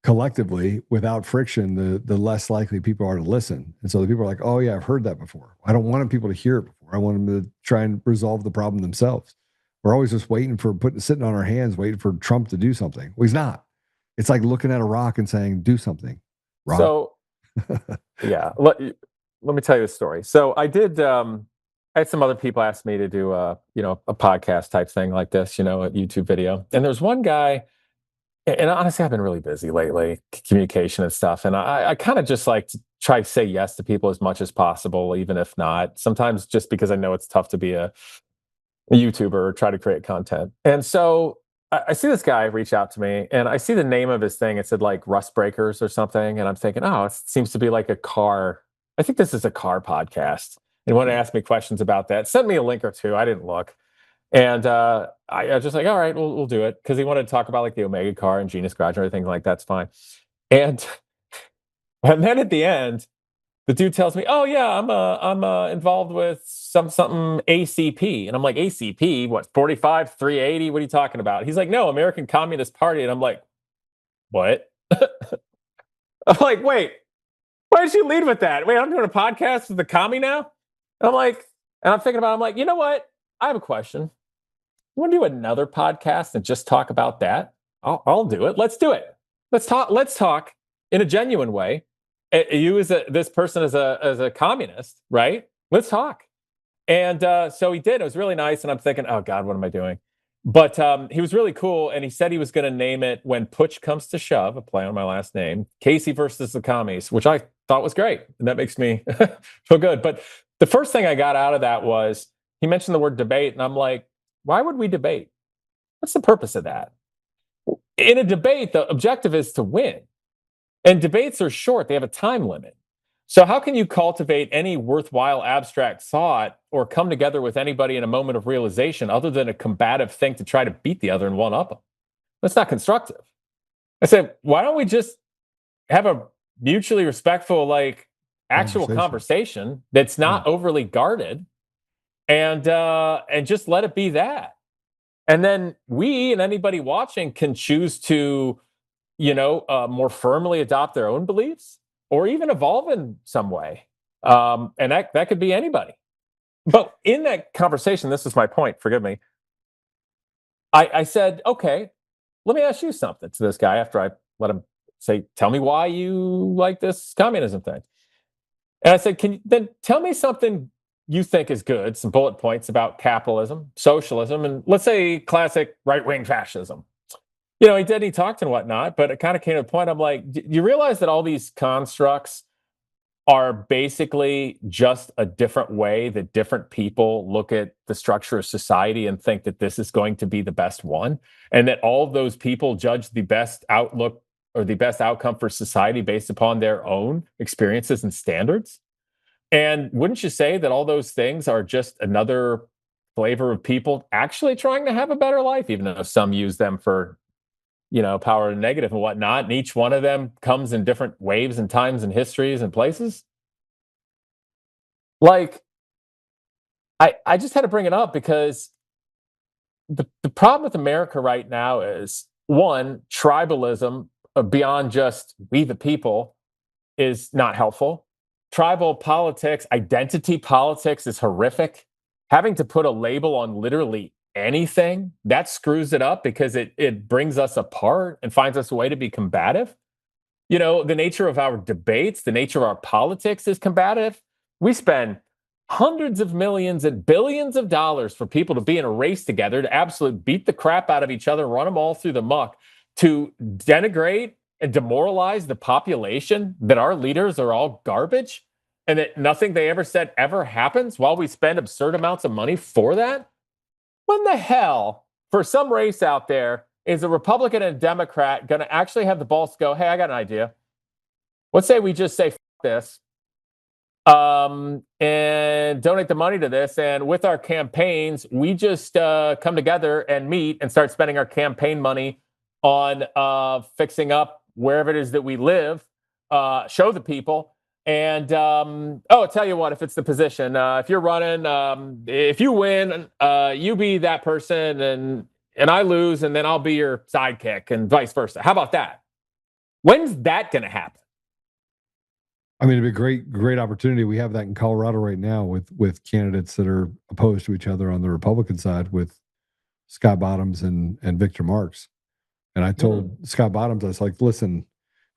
collectively without friction, the less likely people are to listen. And so the people are like, oh yeah, I've heard that before. I don't want people to hear it before. I want them to try and resolve the problem themselves. We're always just waiting for sitting on our hands, waiting for Trump to do something. Well, he's not. It's like looking at a rock and saying, do something. Rock. So yeah, let me tell you a story. So I did, I had some other people ask me to do a podcast type thing like this, a YouTube video. And there's one guy, and honestly, I've been really busy lately, communication and stuff. And I kind of just like to try to say yes to people as much as possible, even if not. Sometimes just because I know it's tough to be a YouTuber or try to create content. And so I see this guy reach out to me and I see the name of his thing. It said like Rust Breakers or something. And I'm thinking, oh, it seems to be like a car. I think this is a car podcast. And wanted to ask me questions about that. Sent me a link or two. I didn't look. And I was just like, all right, we'll do it. Because he wanted to talk about like the Omega car and Genus Garage and everything like that's fine. And then at the end, the dude tells me, oh yeah, I'm involved with something ACP. And I'm like, ACP, what, 45, 380? What are you talking about? He's like, no, American Communist Party. And I'm like, what? I'm like, wait, why did you lead with that? Wait, I'm doing a podcast with the commie now? And I'm thinking about it, I'm like, you know what? I have a question. You want to do another podcast and just talk about that? I'll do it. Let's do it. Let's talk in a genuine way. You this person as a communist, right? Let's talk. And so he did. It was really nice. And I'm thinking, oh God, what am I doing? But he was really cool. And he said he was going to name it When Putsch Comes to Shove, a play on my last name, Casey versus the commies, which I thought was great. And that makes me feel good. But the first thing I got out of that was he mentioned the word debate. And I'm like, why would we debate? What's the purpose of that? In a debate, the objective is to win. And debates are short. They have a time limit. So how can you cultivate any worthwhile abstract thought or come together with anybody in a moment of realization other than a combative thing to try to beat the other and one up them? That's not constructive. I said, why don't we just have a mutually respectful, like actual conversation that's not overly guarded and just let it be that. And then we and anybody watching can choose to more firmly adopt their own beliefs or even evolve in some way. And that could be anybody. But in that conversation, this is my point, forgive me. I said, okay, let me ask you something to this guy after I let him say, tell me why you like this communism thing. And I said, can you then tell me something you think is good, some bullet points about capitalism, socialism, and let's say classic right-wing fascism. He did, he talked and whatnot, but it kind of came to a point. I'm like, do you realize that all these constructs are basically just a different way that different people look at the structure of society and think that this is going to be the best one? And that all of those people judge the best outlook or the best outcome for society based upon their own experiences and standards? And wouldn't you say that all those things are just another flavor of people actually trying to have a better life, even though some use them for power and negative and whatnot, and each one of them comes in different waves and times and histories and places? Like, I just had to bring it up because the problem with America right now is, one, tribalism beyond just we the people is not helpful. Tribal politics, identity politics is horrific. Having to put a label on literally anything, that screws it up because it brings us apart and finds us a way to be combative. The nature of our debates, the nature of our politics is combative. We spend hundreds of millions and billions of dollars for people to be in a race together to absolutely beat the crap out of each other, run them all through the muck, to denigrate and demoralize the population, that our leaders are all garbage and that nothing they ever said ever happens while we spend absurd amounts of money for that? When the hell, for some race out there, is a Republican and a Democrat going to actually have the balls to go, hey, I got an idea. Let's say we just say F this and donate the money to this. And with our campaigns, we just come together and meet and start spending our campaign money on fixing up wherever it is that we live, show the people. And I'll tell you what, if it's the position, if you're running, if you win, you be that person and I lose, and then I'll be your sidekick and vice versa. How about that? When's that going to happen? I mean, it'd be a great opportunity. We have that in Colorado right now with candidates that are opposed to each other on the Republican side with Scott Bottoms and Victor Marks. And I told Scott Bottoms, I was like, listen,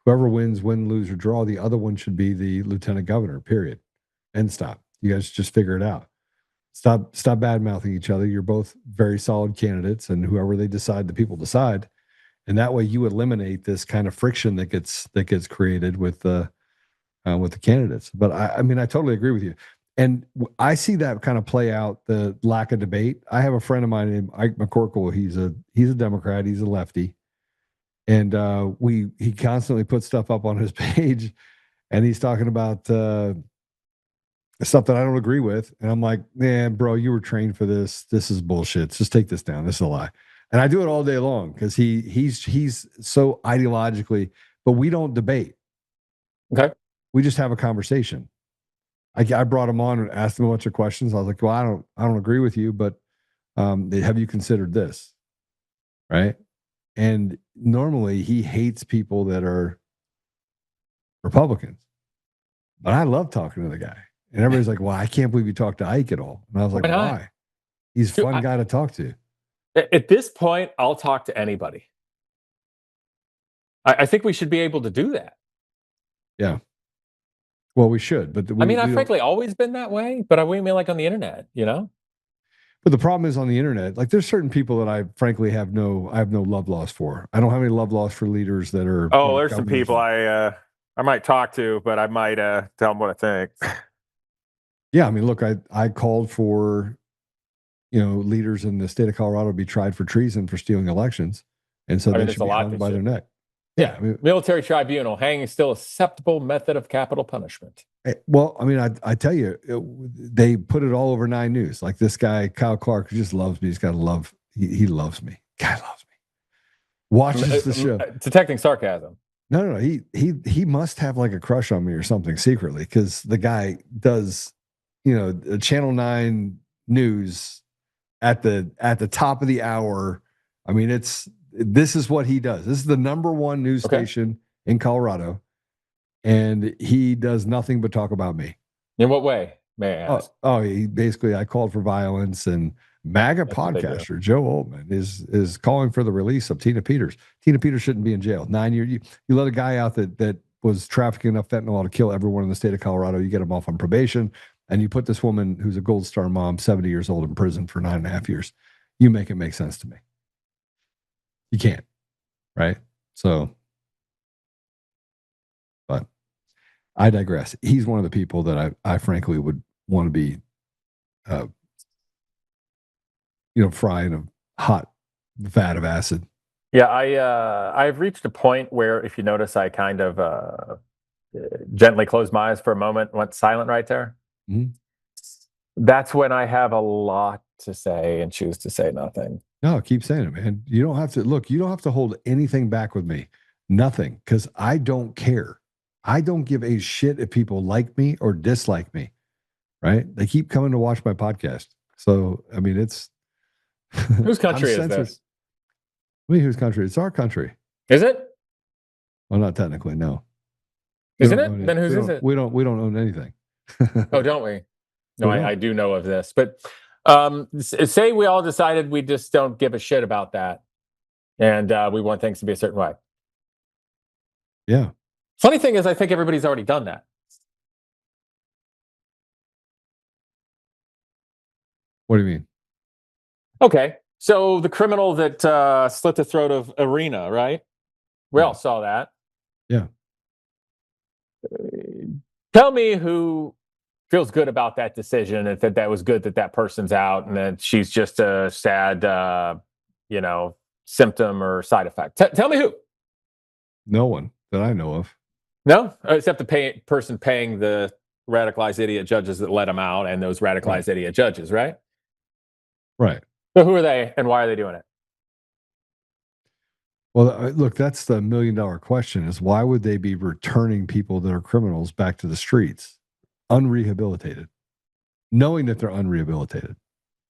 whoever wins, win, lose, or draw, the other one should be the lieutenant governor, period. And stop. You guys just figure it out. Stop bad-mouthing each other. You're both very solid candidates, and whoever they decide, the people decide. And that way you eliminate this kind of friction that gets created with the candidates. But I mean, I totally agree with you. And I see that kind of play out, the lack of debate. I have a friend of mine named Ike McCorkle. He's a Democrat. He's a lefty. And he constantly puts stuff up on his page, and he's talking about stuff that I don't agree with. And I'm like, man, bro, you were trained for this. This is bullshit. Just take this down. This is a lie. And I do it all day long because he's so ideologically, but we don't debate. Okay. We just have a conversation. I brought him on and asked him a bunch of questions. I was like, well, I don't agree with you, but have you considered this? Right. And normally he hates people that are Republicans, but I love talking to the guy. And everybody's like, well, I can't believe you talked to Ike at all. And I was like, why? He's a fun guy to talk to. At this point, I'll talk to anybody. I think we should be able to do that. Yeah. Well, we should, but I've frankly always been that way, but I mean like on the internet, you know? But the problem is on the internet, like there's certain people that I frankly have no love lost for. I don't have any love lost for leaders that are. Oh, there's some people I might talk to, but I might tell them what I think. Yeah, I mean, look, I called for, leaders in the state of Colorado to be tried for treason for stealing elections, and so they should be hung by their neck. Yeah, military tribunal, hanging is still a acceptable method of capital punishment. Well, I mean, I tell you, they put it all over 9 News. Like this guy, Kyle Clark, who just loves me. He's got to love. He loves me. Guy loves me. Watches the show. Detecting sarcasm. No. He must have like a crush on me or something secretly, because the guy does, Channel 9 news at the top of the hour. I mean, this is what he does. This is the #1 news station in Colorado, and he does nothing but talk about me. In what way, may I ask? I called for violence, and MAGA podcaster Joe Oltmann is calling for the release of Tina Peters. Tina Peters shouldn't be in jail. 9 years. You let a guy out that was trafficking enough fentanyl to kill everyone in the state of Colorado. You get him off on probation, and you put this woman who's a Gold Star mom, 70 years old, in prison for 9.5 years. You make it make sense to me. You can't, right? So, but I digress. He's one of the people that I frankly would want to be, frying a hot vat of acid. Yeah, I've reached a point where, if you notice, I kind of gently closed my eyes for a moment, went silent right there. Mm-hmm. That's when I have a lot to say and choose to say nothing. No, keep saying it, man. You don't have to hold anything back with me. Nothing. Because I don't care. I don't give a shit if people like me or dislike me. Right? They keep coming to watch my podcast. So, I mean, it's whose country is this? I mean, whose country? It's our country. Is it? Well, not technically, no. Isn't it? Then whose is it? We don't own anything. Oh, don't we? No, I do know of this. But say we all decided we just don't give a shit about that, and we want things to be a certain way. Yeah. Funny thing is, I think everybody's already done that. What do you mean? Okay, so the criminal that slit the throat of Arena, right? We all saw that. Yeah. Tell me who feels good about that decision, and that was good that person's out, and that she's just a sad, symptom or side effect. Tell me who. No one that I know of. No, except the person paying the radicalized idiot judges that let them out, and those radicalized idiot judges, right? Right. So who are they, and why are they doing it? Well, look, that's the $1 million question: is why would they be returning people that are criminals back to the streets, unrehabilitated, knowing that they're unrehabilitated,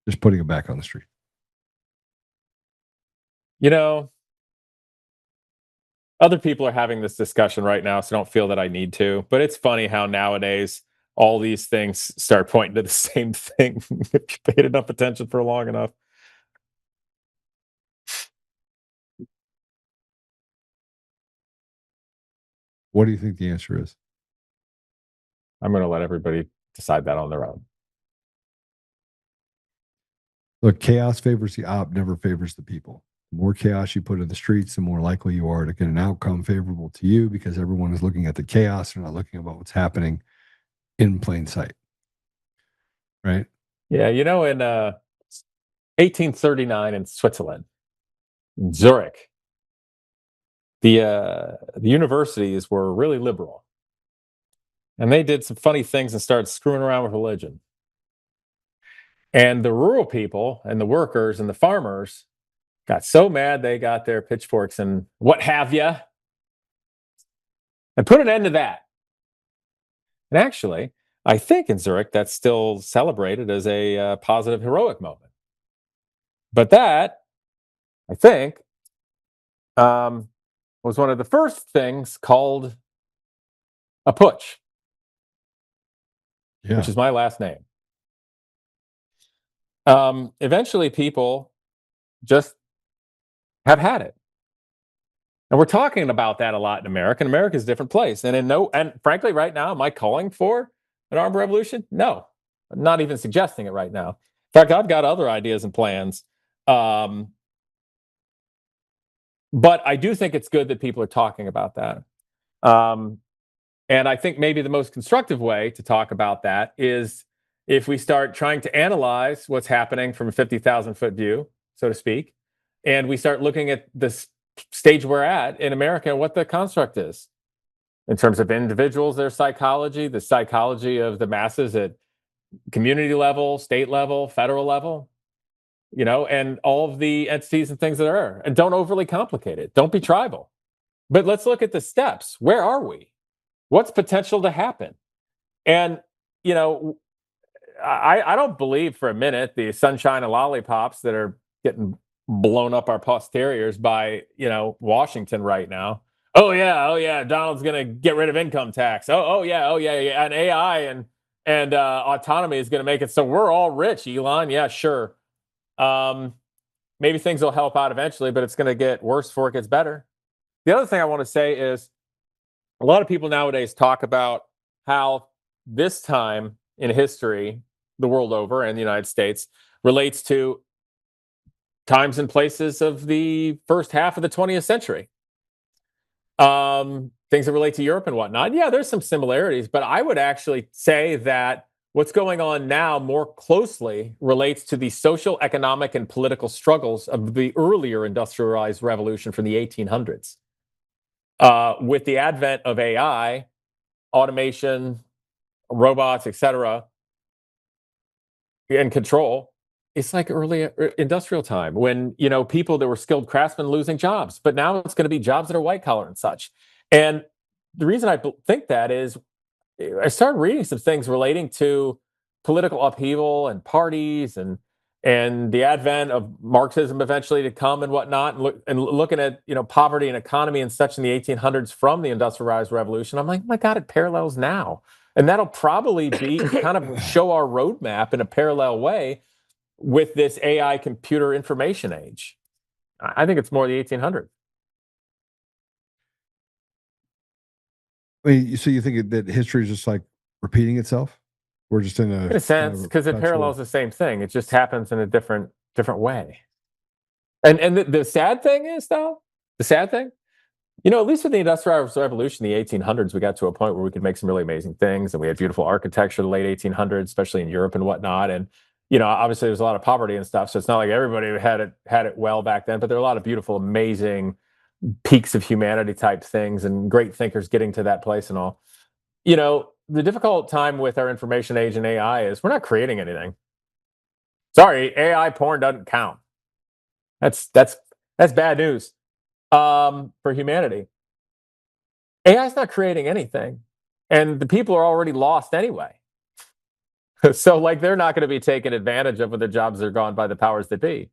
just putting them back on the street? You know, other people are having this discussion right now, so don't feel that I need to. But it's funny how nowadays all these things start pointing to the same thing if you paid enough attention for long enough. What do you think the answer is? I'm going to let everybody decide that on their own. Look, chaos favors the op, never favors the people. The more chaos you put in the streets, the more likely you are to get an outcome favorable to you, because everyone is looking at the chaos. They're not looking about what's happening in plain sight. Right? Yeah, you know, in 1839 in Switzerland, in Zurich, the universities were really liberal. And they did some funny things and started screwing around with religion. And the rural people and the workers and the farmers got so mad they got their pitchforks and what have you, and put an end to that. And actually, I think in Zurich, that's still celebrated as a positive, heroic moment. But that, I think, was one of the first things called a putsch, which is my last name. Eventually, people just have had it. And we're talking about that a lot in America. And America's a different place. And frankly, right now, am I calling for an armed revolution? No, I'm not even suggesting it right now. In fact, I've got other ideas and plans. But I do think it's good that people are talking about that. And I think maybe the most constructive way to talk about that is if we start trying to analyze what's happening from a 50,000-foot view, so to speak, and we start looking at this stage we're at in America and what the construct is in terms of individuals, their psychology, the psychology of the masses at community level, state level, federal level, you know, and all of the entities and things that are. And don't overly complicate it. Don't be tribal. But let's look at the steps. Where are we? What's potential to happen? And, you know, I don't believe for a minute the sunshine and lollipops that are getting blown up our posteriors by, you know, Washington right now. Oh yeah, Donald's gonna get rid of income tax. Oh yeah, and AI and autonomy is gonna make it so we're all rich. Elon, yeah, sure. Maybe things will help out eventually, but it's gonna get worse before it gets better. The other thing I want to say is a lot of people nowadays talk about how this time in history, the world over and the United States, relates to times and places of the first half of the 20th century. Things that relate to Europe and whatnot. Yeah, there's some similarities, but I would actually say that what's going on now more closely relates to the social, economic, and political struggles of the earlier industrialized revolution from the 1800s. With the advent of AI, automation, robots, etc., and control, it's like early industrial time when, you know, people that were skilled craftsmen losing jobs, but now it's going to be jobs that are white collar and such. And the reason I think that is I started reading some things relating to political upheaval and parties and the advent of Marxism eventually to come and whatnot, and looking at, you know, poverty and economy and such in the 1800s from the industrialized revolution. I'm like, oh my God, it parallels now. And that'll probably be kind of show our roadmap in a parallel way with this AI computer information age. I think it's more the 1800s. I mean, so you think that history is just like repeating itself? We're just in a sense, because it parallels the same thing. It just happens in a different way. And the sad thing is, though, you know, at least with the Industrial Revolution in the 1800s, we got to a point where we could make some really amazing things, and we had beautiful architecture in the late 1800s, especially in Europe and whatnot. And obviously there's a lot of poverty and stuff, so it's not like everybody had it well back then, but there are a lot of beautiful, amazing peaks of humanity type things and great thinkers getting to that place and all. The difficult time with our information age and AI is we're not creating anything. Sorry, AI porn doesn't count. That's bad news for humanity. AI is not creating anything, and the people are already lost anyway. So, like, they're not going to be taken advantage of when their jobs are gone by the powers that be.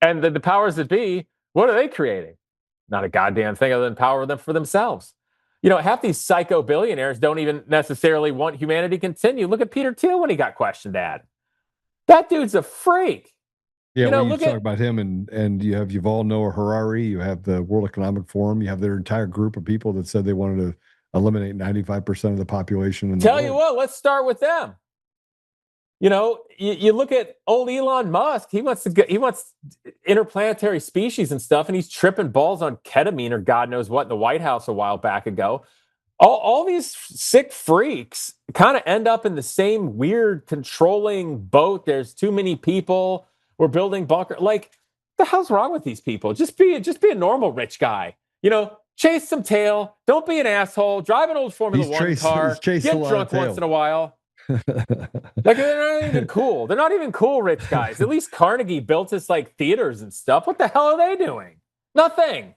And the powers that be, what are they creating? Not a goddamn thing other than power them for themselves. Half these psycho billionaires don't even necessarily want humanity to continue. Look at Peter Thiel when he got questioned at. That dude's a freak. Yeah, when you talk about him, and you have Yuval Noah Harari, you have the World Economic Forum, you have their entire group of people that said they wanted to eliminate 95% of the population. In the Tell world. you what, let's start with them. You look at old Elon Musk. He wants interplanetary species and stuff, and he's tripping balls on ketamine or God knows what in the White House a while back ago. All these sick freaks kind of end up in the same weird controlling boat. There's too many people. We're building bunker. Like, the hell's wrong with these people? Just be a normal rich guy. Chase some tail. Don't be an asshole. Drive an old Formula One car. Get drunk once in a while. Like, they're not even cool. They're not even cool rich guys. At least Carnegie built us like theaters and stuff. What the hell are they doing? Nothing.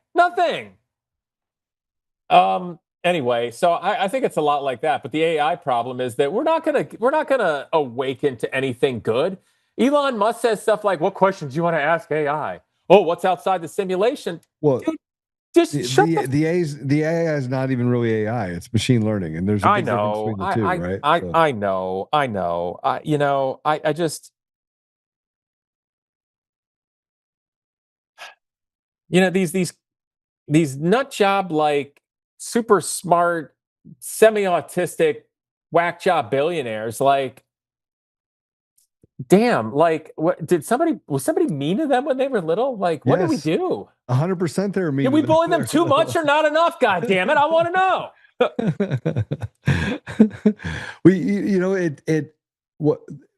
Anyway, so I think it's a lot like that. But the AI problem is that we're not gonna awaken to anything good. Elon Musk says stuff like, "What questions do you want to ask AI? Oh, what's outside the simulation?" Well, dude, just the AI is not even really AI. It's machine learning, and there's a big difference between the two, right? I know. I just, these nut job, like, super smart, semi-autistic, whack job billionaires, like, damn, like, what was somebody mean to them when they were little? Like, what did we do? 100% they were mean. Did we bully them too much or not enough? God damn it, I want to know.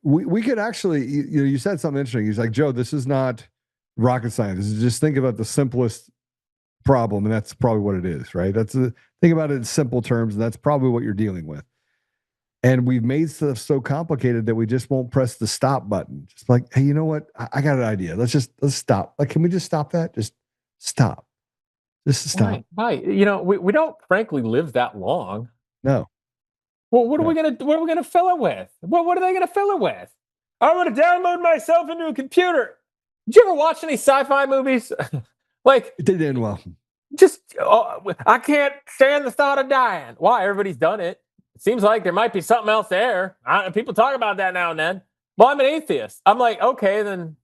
We could actually, you said something interesting. He's like, Joe, this is not rocket science. Just think about the simplest problem, and that's probably what it is, right? Think about it in simple terms, and that's probably what you're dealing with. And we've made stuff so complicated that we just won't press the stop button. Just like, hey, you know what? I got an idea. Let's stop. Like, can we just stop that? Just stop. Just stop. Right. We don't frankly live that long. No. Well, what are we gonna fill it with? What are they gonna fill it with? I want to download myself into a computer. Did you ever watch any sci-fi movies? Like, it didn't end well. I can't stand the thought of dying. Why? Everybody's done it. It seems like there might be something else there. People talk about that now and then. Well, I'm an atheist. I'm like, okay, then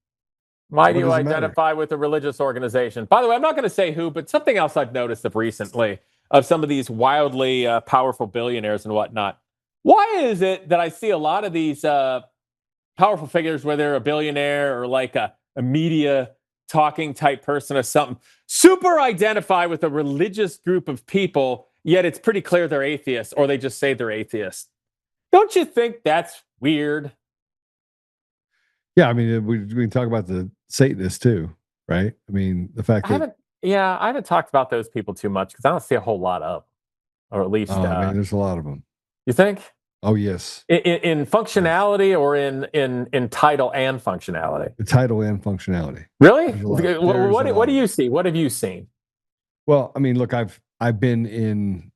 why do you identify with a religious organization? By the way, I'm not going to say who, but something else I've noticed of recently of some of these wildly powerful billionaires and whatnot. Why is it that I see a lot of these powerful figures, whether they're a billionaire or like a media talking type person or something, super identify with a religious group of people, yet it's pretty clear they're atheists, or they just say they're atheists? Don't you think that's weird? Yeah, I mean, we can talk about the Satanists too, right? I mean, the fact that I haven't talked about those people too much because I don't see a whole lot of, or at least I mean, there's a lot of them. You think? Oh yes. In functionality or in title and functionality? The title and functionality. Really? What do you see? What have you seen? Well, I mean, look, I've been in.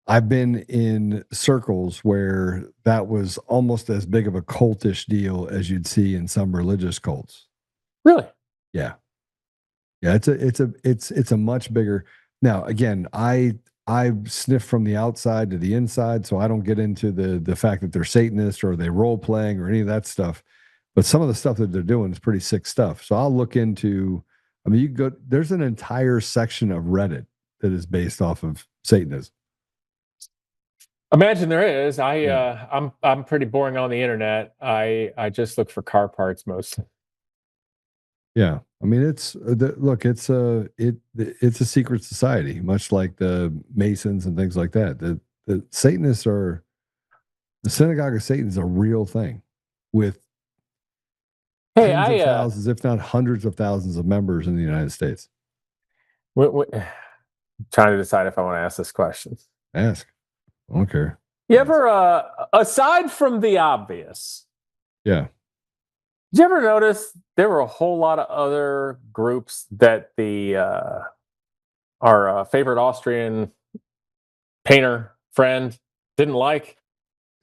I've been in circles where that was almost as big of a cultish deal as you'd see in some religious cults. Really? Yeah. It's a much bigger. Now, again, I sniff from the outside to the inside, so I don't get into the fact that they're Satanists or they role playing or any of that stuff. But some of the stuff that they're doing is pretty sick stuff. So I'll look into. I mean, there's an entire section of Reddit that is based off of Satanism. Imagine there is. I'm pretty boring on the internet. I just look for car parts mostly. Yeah, I mean, it's a secret society, much like the Masons and things like that. The Satanists are The synagogue of Satan is a real thing with Hey, tens of thousands, if not hundreds of thousands of members in the United States. Trying to decide if I want to ask this question. Ask. I don't care. You ever, aside from the obvious, Yeah. did you ever notice there were a whole lot of other groups that our favorite Austrian painter friend didn't like?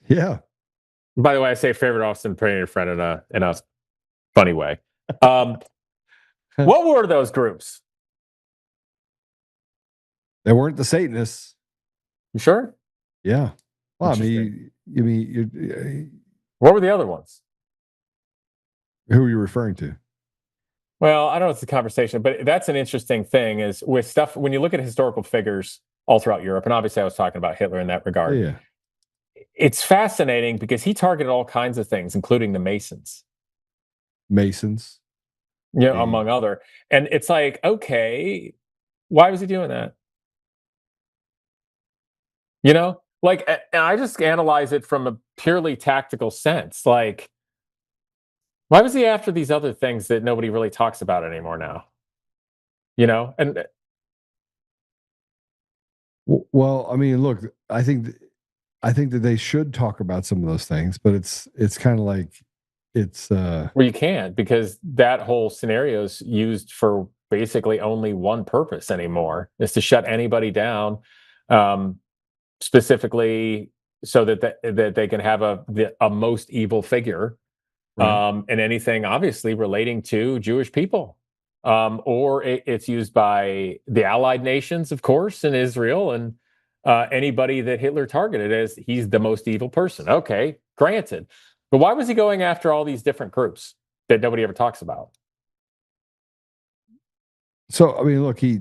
Yeah. By the way, I say favorite Austrian painter friend in a funny way. What were those groups? They weren't the Satanists. You sure? Yeah. Well, I mean, What were the other ones? who are you referring to? Well, I don't know if it's a conversation, but that's an interesting thing is with stuff, when you look at historical figures all throughout Europe, and obviously I was talking about Hitler in that regard. Yeah. It's fascinating because he targeted all kinds of things, including the Masons. Masons. Yeah, among other. And it's like, okay, why was he doing that? You know, like, and I just analyze it from a purely tactical sense. Like, why was he after these other things that nobody really talks about anymore now? You know, and Well, I mean, look, I think that they should talk about some of those things, but it's kind of like it's well, you can't, because that whole scenario is used for basically only one purpose anymore, is to shut anybody down, specifically so that they can have a most evil figure, right. and anything obviously relating to Jewish people. Or it's used by the Allied nations, of course, in Israel, and anybody that Hitler targeted as he's the most evil person. Okay, granted. But why was he going after all these different groups that nobody ever talks about? So I mean, look, he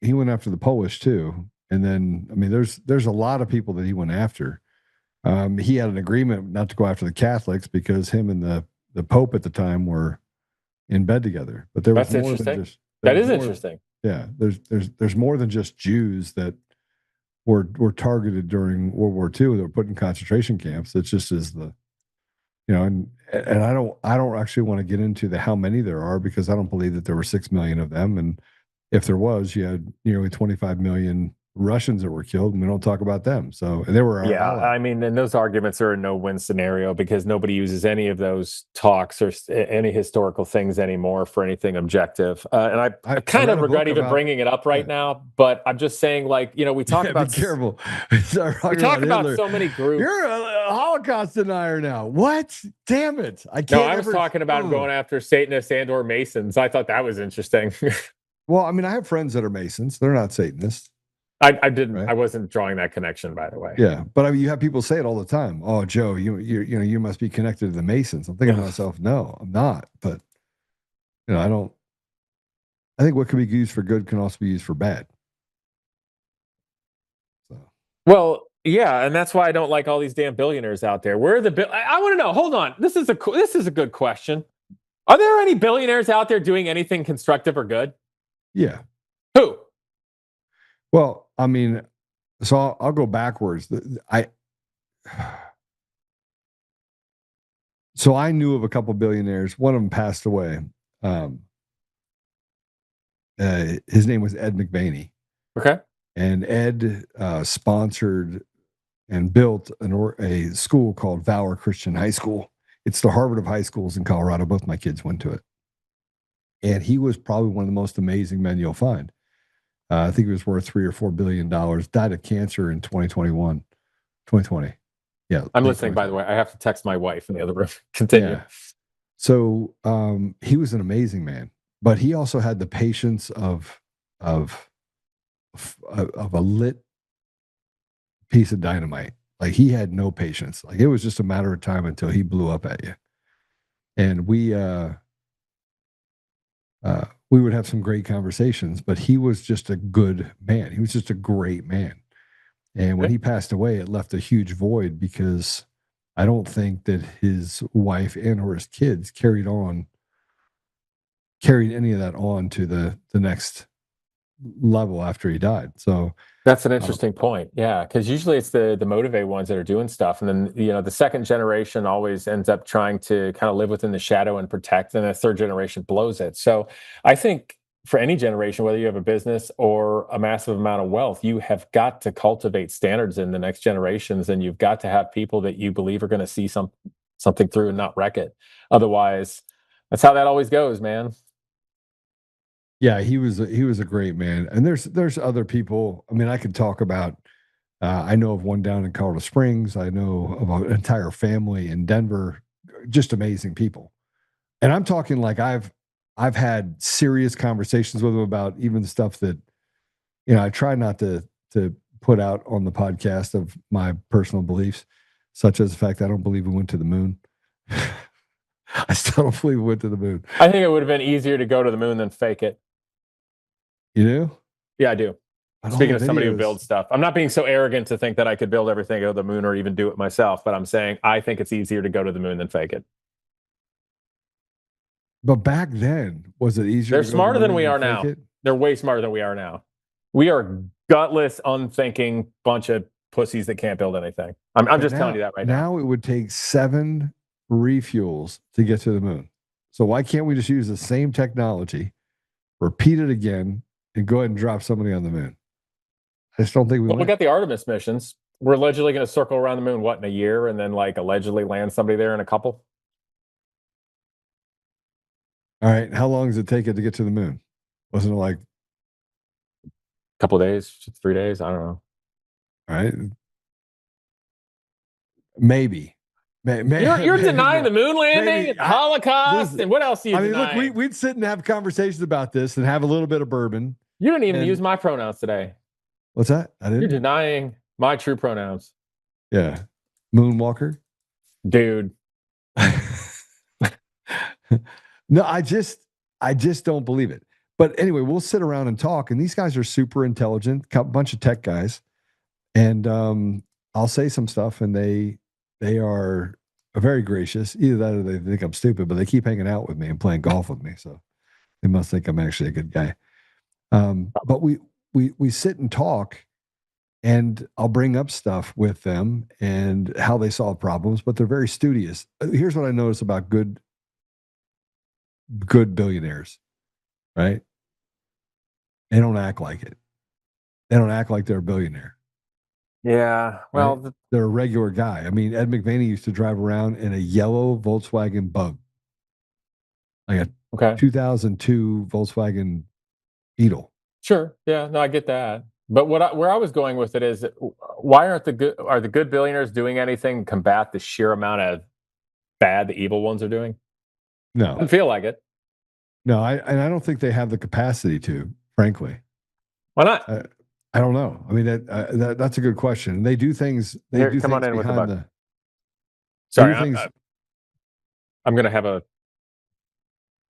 went after the Polish too, and then I mean, there's a lot of people that he went after. He had an agreement not to go after the Catholics because him and the Pope at the time were in bed together. But there was That's more interesting. than just That is interesting. Yeah, there's more than just Jews that were targeted during World War II that were put in concentration camps. It's just as the and I don't actually want to get into the how many there are, because I don't believe that there were 6 million of them, and if there was, you had nearly 25 million Russians that were killed, and we don't talk about them. So they were our Yeah, allies. I mean, and those arguments are a no-win scenario because nobody uses any of those talks or any historical things anymore for anything objective. And I kind of regret even bringing it up right now, but I'm just saying, like, we talk about. Be careful. We talk about so many groups. You're a Holocaust denier now. What? Damn it! I can't. No, I was talking about going after Satanists and/or Masons. I thought that was interesting. Well, I mean, I have friends that are Masons. They're not Satanists. I didn't. Right? I wasn't drawing that connection, by the way. Yeah, but I mean, you have people say it all the time. Oh, Joe, you must be connected to the Masons. I'm thinking to myself, no, I'm not. But I don't. I think what can be used for good can also be used for bad. So. Well, yeah, and that's why I don't like all these damn billionaires out there. Where are the I want to know. Hold on, this is a good question. Are there any billionaires out there doing anything constructive or good? Yeah. Who? Well, I mean, so I'll go backwards. So I knew of a couple billionaires. One of them passed away. His name was Ed McVaney. Okay. And Ed sponsored and built a school called Valor Christian High School. It's the Harvard of high schools in Colorado. Both my kids went to it. And he was probably one of the most amazing men you'll find. I think he was worth $3 or $4 billion. Died of cancer in 2020. Yeah. I'm listening, by the way. I have to text my wife in the other room. Continue. Yeah. So he was an amazing man, but he also had the patience of a lit piece of dynamite. Like, he had no patience. Like, it was just a matter of time until he blew up at you. And we would have some great conversations, but he was just a good man. He was just a great man. And when he passed away, it left a huge void, because I don't think that his wife and or his kids carried any of that on to the next level after he died. So that's an interesting point. Yeah, because usually it's the motivated ones that are doing stuff, and then the second generation always ends up trying to kind of live within the shadow and protect, and the third generation blows it. So I think for any generation, whether you have a business or a massive amount of wealth, you have got to cultivate standards in the next generations, and you've got to have people that you believe are going to see something through and not wreck it. Otherwise, that's how that always goes, man. Yeah, he was a great man. And there's other people. I mean, I could talk about. I know of one down in Colorado Springs. I know of an entire family in Denver. Just amazing people. And I'm talking like I've had serious conversations with them about even the stuff that I try not to put out on the podcast of my personal beliefs, such as the fact I don't believe we went to the moon. I still don't believe we went to the moon. I think it would have been easier to go to the moon than fake it. You do? Yeah, I do. Speaking of somebody who builds stuff, I'm not being so arrogant to think that I could build everything go to the moon or even do it myself, but I'm saying I think it's easier to go to the moon than fake it. But back then, was it easier? They're smarter than we are now. They're way smarter than we are now. We are gutless, unthinking bunch of pussies that can't build anything. I'm just telling you that right now. Now it would take 7 refuels to get to the moon. So why can't we just use the same technology, repeat it again, and go ahead and drop somebody on the moon? I just don't think we. Well, we got the Artemis missions. We're allegedly going to circle around the moon in a year, and then allegedly land somebody there in a couple. All right. How long does it take it to get to the moon? Wasn't it like a couple of days, 3 days? I don't know. All right. Maybe. You're denying the moon landing, and the Holocaust, and what else are you denying? Look, we'd sit and have conversations about this and have a little bit of bourbon. You didn't even use my pronouns today. What's that? I didn't. You're denying my true pronouns. Yeah. Moonwalker? Dude. No, I just don't believe it. But anyway, we'll sit around and talk, and these guys are super intelligent, a bunch of tech guys. And I'll say some stuff, and they are very gracious. Either that or they think I'm stupid, but they keep hanging out with me and playing golf with me. So they must think I'm actually a good guy. But we sit and talk, and I'll bring up stuff with them and how they solve problems, but they're very studious. Here's what I notice about good billionaires, right? They don't act like it. They don't act like they're a billionaire. Yeah, well, right? They're a regular guy. I mean, Ed McVaney used to drive around in a yellow Volkswagen Bug, like a 2002 Volkswagen Beetle. Sure. Yeah. No, I get that. But where I was going with it is, why are the good billionaires doing anything to combat the sheer amount of bad the evil ones are doing? No, I don't feel like it. No, I don't think they have the capacity to, frankly. Why not? I don't know. I mean, that's a good question. They do things. Come on in with the bug. Sorry, I'm going to have a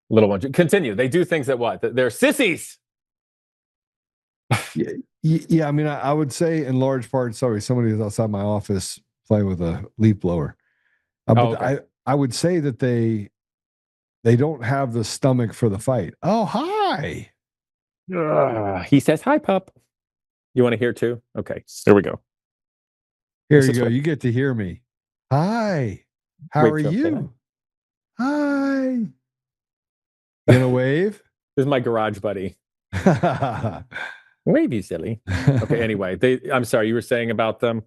little one. Continue. They do things that what? They're sissies. Yeah. I mean, I would say in large part. Sorry, somebody was outside my office playing with a leaf blower. But okay. I would say that they don't have the stomach for the fight. Oh, hi. He says, hi, pup. You want to hear too? Okay, here we go. Here you go. You get to hear me. Hi. How are you? Hi. You gonna wave? This is my garage buddy. Wave, you silly. Okay, anyway. I'm sorry, you were saying about them?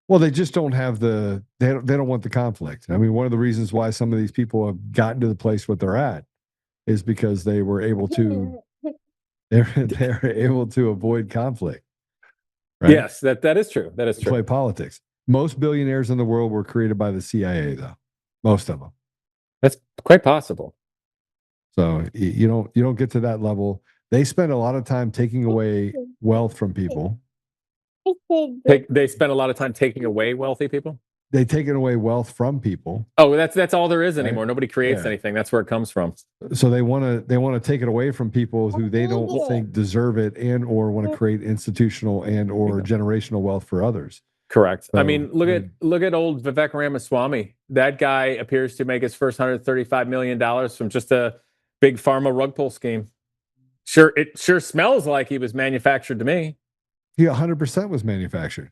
Well, they just don't have they don't want the conflict. I mean, one of the reasons why some of these people have gotten to the place what they're at is because they were able to they're able to avoid conflict. Right? Yes, that is true. That is true. Play politics. Most billionaires in the world were created by the CIA, though. Most of them. That's quite possible. So you don't get to that level. They spend a lot of time taking away wealth from people. They spend a lot of time taking away wealthy people? They taking away wealth from people. Oh, that's all there is anymore. Right? Nobody creates anything. That's where it comes from. So they want to take it away from people who they don't think deserve it, and or want to create institutional and or generational wealth for others. Correct. So, I mean, look at old Vivek Ramaswamy. That guy appears to make his first $135 million from just a big pharma rug pull scheme. It sure smells like he was manufactured to me. He 100% was manufactured.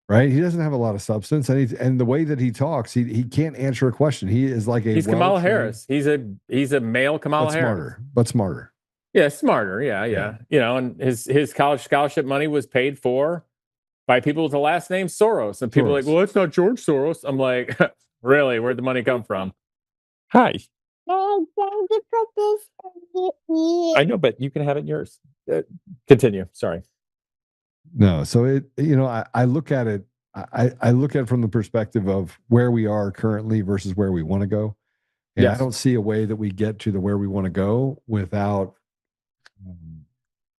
Right? He doesn't have a lot of substance, and the way that he talks, he can't answer a question. He is like he's Kamala Harris. He's a male Kamala Harris. But smarter. Yeah, smarter. Yeah. You know, and his college scholarship money was paid for by people with the last name Soros. And people are like, well, it's not George Soros. I'm like, really? Where'd the money come from? Hi. I know, but you can have it yours. Continue. Sorry. No, so I look at it. I look at it from the perspective of where we are currently versus where we want to go. And I don't see a way that we get to where we want to go without,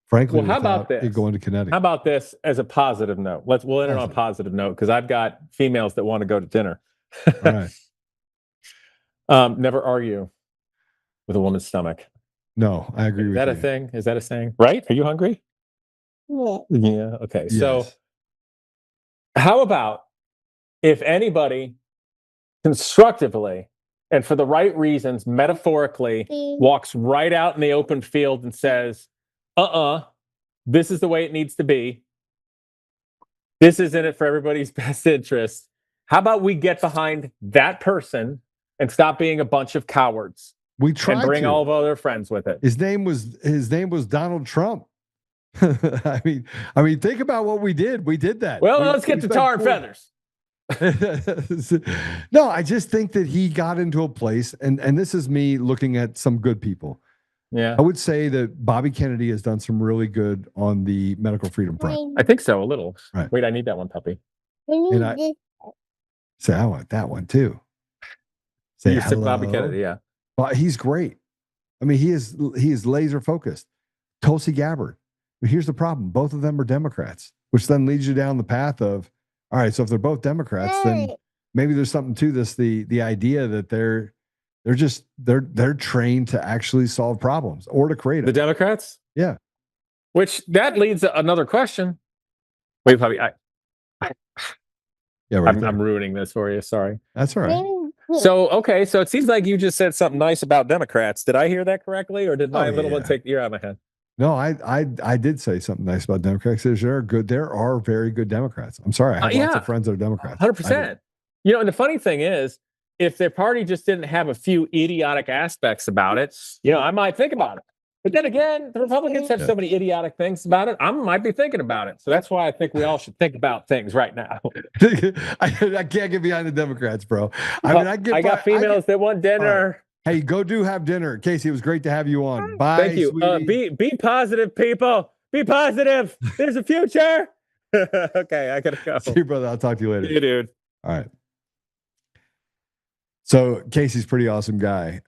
frankly, well, how about this? Going to Connecticut. How about this as a positive note? We'll end it on a positive note because I've got females that want to go to dinner. All right. Never argue with a woman's stomach. No, I agree with you. Is that a thing? Is that a saying? Right? Are you hungry? Yeah. Okay. Yes. So how about if anybody constructively and for the right reasons, metaphorically, walks right out in the open field and says, this is the way it needs to be. This is in it for everybody's best interest. How about we get behind that person and stop being a bunch of cowards? We tried and bring to. all of our other friends with it. His name was Donald Trump. I mean, think about what we did. We did that. Well, let's get to tar and feathers. No, I just think that he got into a place, and this is me looking at some good people. Yeah, I would say that Bobby Kennedy has done some really good on the medical freedom front. I think so, a little. Right. Wait, I need that one, puppy. And I say, I want that one too. Say hello. Bobby Kennedy, yeah. But he's great. I mean, he is laser focused. Tulsi Gabbard. But here's the problem. Both of them are Democrats, which then leads you down the path of, all right, so if they're both Democrats, then maybe there's something to this. The idea that they're trained to actually solve problems or to create it. The Democrats? Yeah. Which that leads to another question. Wait, puppy. I'm ruining this for you. Sorry. That's all right. So, okay. So it seems like you just said something nice about Democrats. Did I hear that correctly? Or did my little one take the ear out of my head? No, I did say something nice about Democrats. There are very good Democrats. I'm sorry. I have lots of friends that are Democrats. 100%. You know, and the funny thing is, if their party just didn't have a few idiotic aspects about it, I might think about it. But then again, the Republicans have so many idiotic things about it. I might be thinking about it. So that's why I think we all should think about things right now. I can't get behind the Democrats, bro. I got females that want dinner. Hey, have dinner. Casey, it was great to have you on. Bye. Thank you. Be positive, people. Be positive. There's a future. Okay, I gotta go. See you, brother. I'll talk to you later. See you, dude. All right. So Casey's a pretty awesome guy.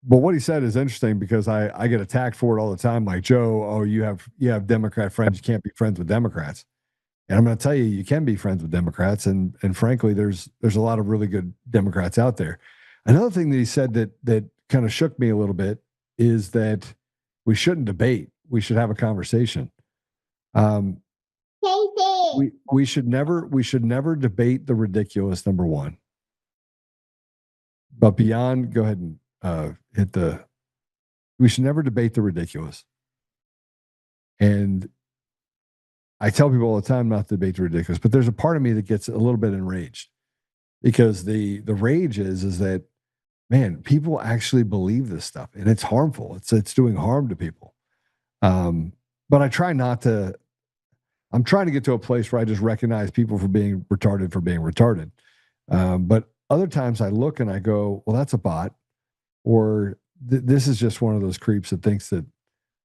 But what he said is interesting because I get attacked for it all the time. Like, Joe, you have Democrat friends. You can't be friends with Democrats. And I'm going to tell you, you can be friends with Democrats. And frankly, there's a lot of really good Democrats out there. Another thing that he said that kind of shook me a little bit is that we shouldn't debate. We should have a conversation. We should never debate the ridiculous, number one. But beyond, go ahead and we should never debate the ridiculous. And I tell people all the time not to debate the ridiculous, but there's a part of me that gets a little bit enraged because the rage is that, man, people actually believe this stuff and it's harmful. It's doing harm to people. But I try not to. I'm trying to get to a place where I just recognize people for being retarded. But other times I look and I go, well, that's a bot, or this is just one of those creeps that thinks that.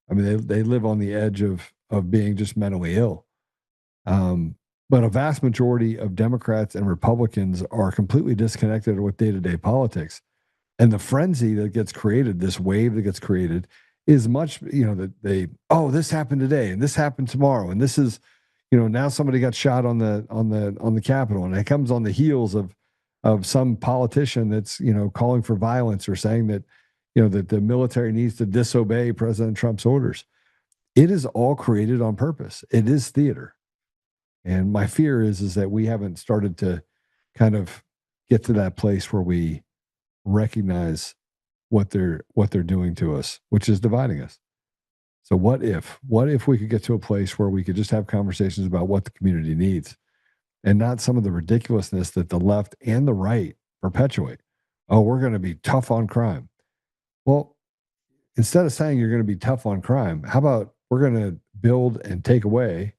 I mean, they live on the edge of being just mentally ill. But a vast majority of Democrats and Republicans are completely disconnected with day-to-day politics. And the frenzy that gets created, this wave that gets created, is much, that this happened today and this happened tomorrow. And this is, now somebody got shot on the Capitol, and it comes on the heels of some politician that's, calling for violence or saying that, that the military needs to disobey President Trump's orders. It is all created on purpose. It is theater. And my fear is that we haven't started to kind of get to that place where we recognize what they're doing to us, which is dividing us. So what if we could get to a place where we could just have conversations about what the community needs and not some of the ridiculousness that the left and the right perpetuate? Oh, we're going to be tough on crime. Well, instead of saying you're going to be tough on crime, how about we're going to build and take away,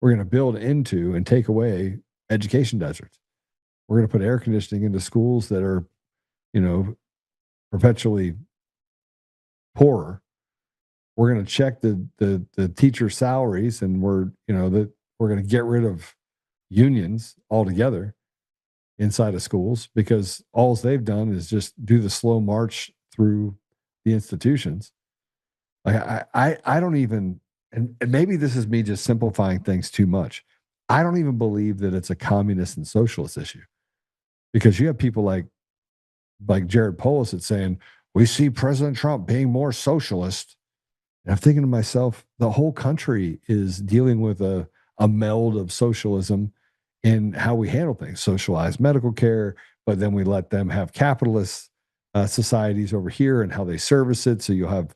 we're going to build into and take away education deserts. We're going to put air conditioning into schools that are, perpetually poorer. We're going to check the teacher salaries, and we're going to get rid of unions altogether inside of schools, because all they've done is just do the slow march through the institutions. Like I don't even, and maybe this is me just simplifying things too much. I don't even believe that it's a communist and socialist issue, because you have people like Jared Polis that's saying, we see President Trump being more socialist. And I'm thinking to myself, the whole country is dealing with a meld of socialism in how we handle things, socialized medical care, but then we let them have capitalist societies over here and how they service it. So you'll have,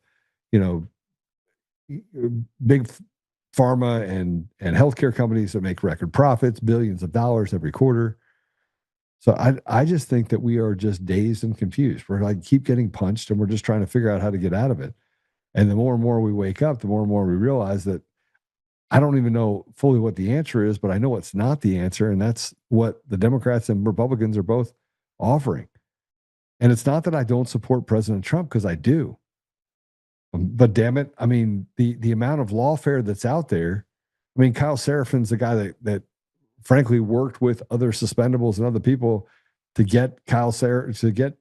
big pharma and healthcare companies that make record profits, billions of dollars every quarter. So I just think that we are just dazed and confused. We're like keep getting punched, and we're just trying to figure out how to get out of it. And the more and more we wake up, the more and more we realize that I don't even know fully what the answer is, but I know it's not the answer. And that's what the Democrats and Republicans are both offering. And it's not that I don't support President Trump, because I do. But damn it, I mean, the amount of lawfare that's out there. I mean, Kyle Serafin's the guy that frankly worked with other suspendables and other people to get Kardashian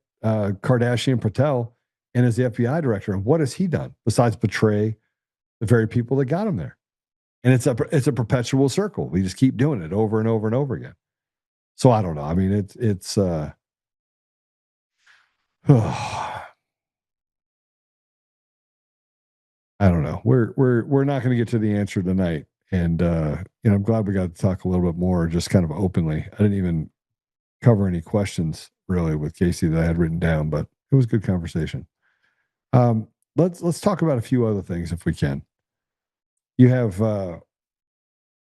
Patel in as the FBI director. And what has he done besides betray the very people that got him there? And it's a perpetual circle. We just keep doing it over and over and over again. So I don't know. I mean, it's I don't know. We're not going to get to the answer tonight. And I'm glad we got to talk a little bit more, just kind of openly. I didn't even cover any questions really with Casey that I had written down, but it was a good conversation. Let's talk about a few other things if we can. You have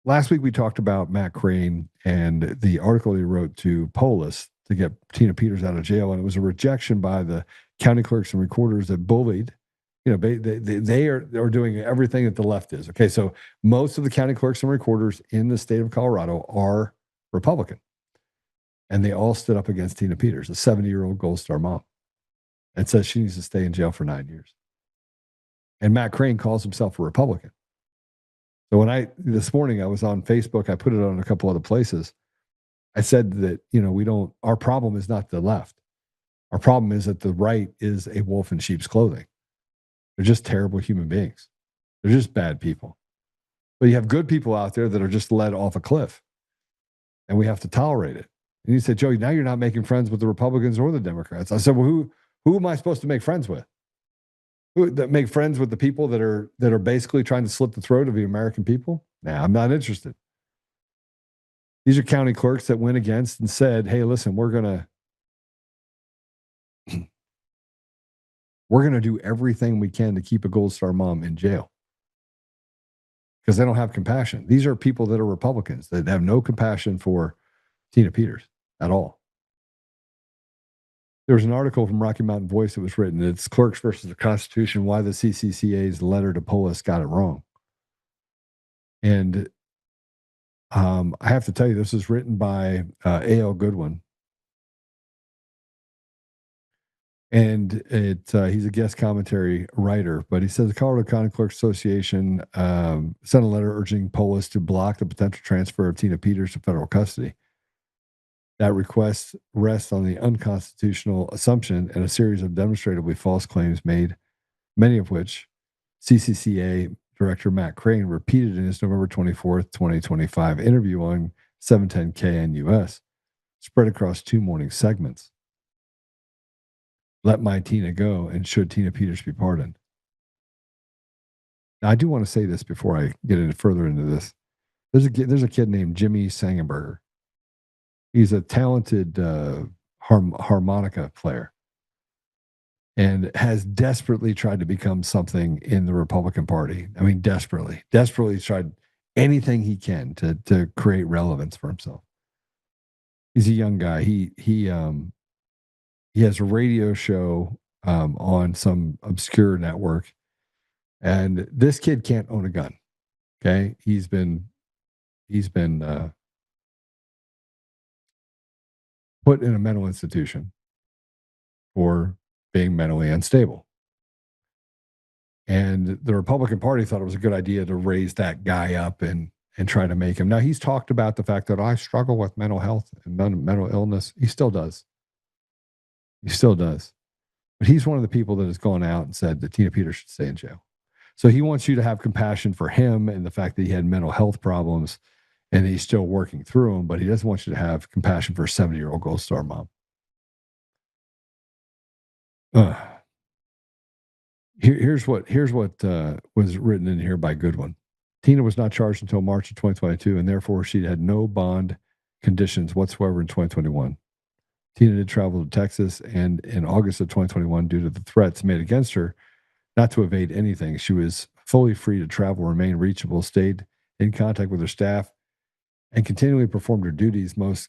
last week we talked about Matt Crane and the article he wrote to Polis to get Tina Peters out of jail, and it was a rejection by the county clerks and recorders that bullied. They are doing everything that the left is. Okay, so most of the county clerks and recorders in the state of Colorado are Republican, and they all stood up against Tina Peters, a 70-year-old Gold Star mom, and says she needs to stay in jail for 9 years. And Matt Crane calls himself a Republican. So this morning I was on Facebook, I put it on a couple other places. I said that, our problem is not the left. Our problem is that the right is a wolf in sheep's clothing. They're just terrible human beings. They're just bad people. But you have good people out there that are just led off a cliff, and we have to tolerate it. And you said, Joey, now you're not making friends with the Republicans or the Democrats. I said, well, who am I supposed to make friends with? Make friends with the people that are basically trying to slit the throat of the American people? Nah, I'm not interested. These are county clerks that went against and said, hey, listen, we're going to do everything we can to keep a Gold Star mom in jail, because they don't have compassion. These are people that are Republicans that have no compassion for Tina Peters at all. There was an article from Rocky Mountain Voice that was written. It's Clerks versus the Constitution, why the CCCA's letter to Polis got it wrong. And I have to tell you, this is written by A.L. Goodwin. And he's a guest commentary writer, but he says the Colorado County Clerks Association sent a letter urging Polis to block the potential transfer of Tina Peters to federal custody. That request rests on the unconstitutional assumption and a series of demonstrably false claims made, many of which CCCA Director Matt Crane repeated in his November 24th, 2025 interview on 710 KNUS, spread across 2 morning segments. Let my Tina go, and should Tina Peters be pardoned? Now, I do want to say this before I get any further into this. There's a kid named Jimmy Sangenberger. He's a talented harmonica player. and has desperately tried to become something in the Republican Party. I mean, desperately tried anything he can to create relevance for himself. He's a young guy. He has a radio show on some obscure network, and this kid can't own a gun. Okay, he's been put in a mental institution for being mentally unstable. And the Republican Party thought it was a good idea to raise that guy up and try to make him. Now, he's talked about the fact that I struggle with mental health and mental illness. He still does. He still does. But he's one of the people that has gone out and said that Tina Peters should stay in jail. So he wants you to have compassion for him and the fact that he had mental health problems and he's still working through them, but he doesn't want you to have compassion for a 70-year-old Gold Star mom. Here's what was written in here by Goodwin. Tina was not charged until March of 2022, and therefore she had no bond conditions whatsoever in 2021. Tina did travel to Texas, and in August of 2021, due to the threats made against her, not to evade anything, she was fully free to travel, remain reachable, stayed in contact with her staff, and continually performed her duties. Most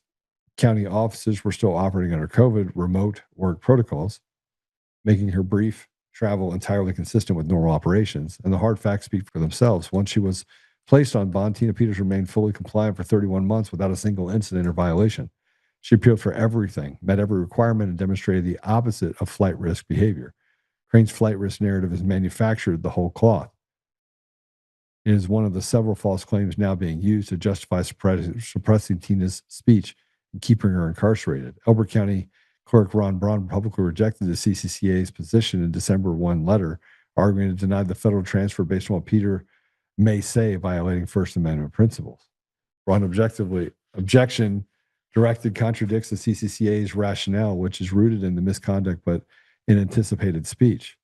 county offices were still operating under COVID remote work protocols, making her brief travel entirely consistent with normal operations. And the hard facts speak for themselves. Once she was placed on bond, Tina Peters remained fully compliant for 31 months without a single incident or violation. She appealed for everything, met every requirement, and demonstrated the opposite of flight risk behavior. Crane's flight risk narrative has manufactured the whole cloth. It is one of the several false claims now being used to justify suppressing Tina's speech and keeping her incarcerated. Elbert County Clerk Ron Braun publicly rejected the CCCA's position in December 1 letter, arguing it denied the federal transfer based on what Peter may say, violating First Amendment principles. Braun objection directed contradicts the CCCA's rationale, which is rooted in the misconduct but in anticipated speech.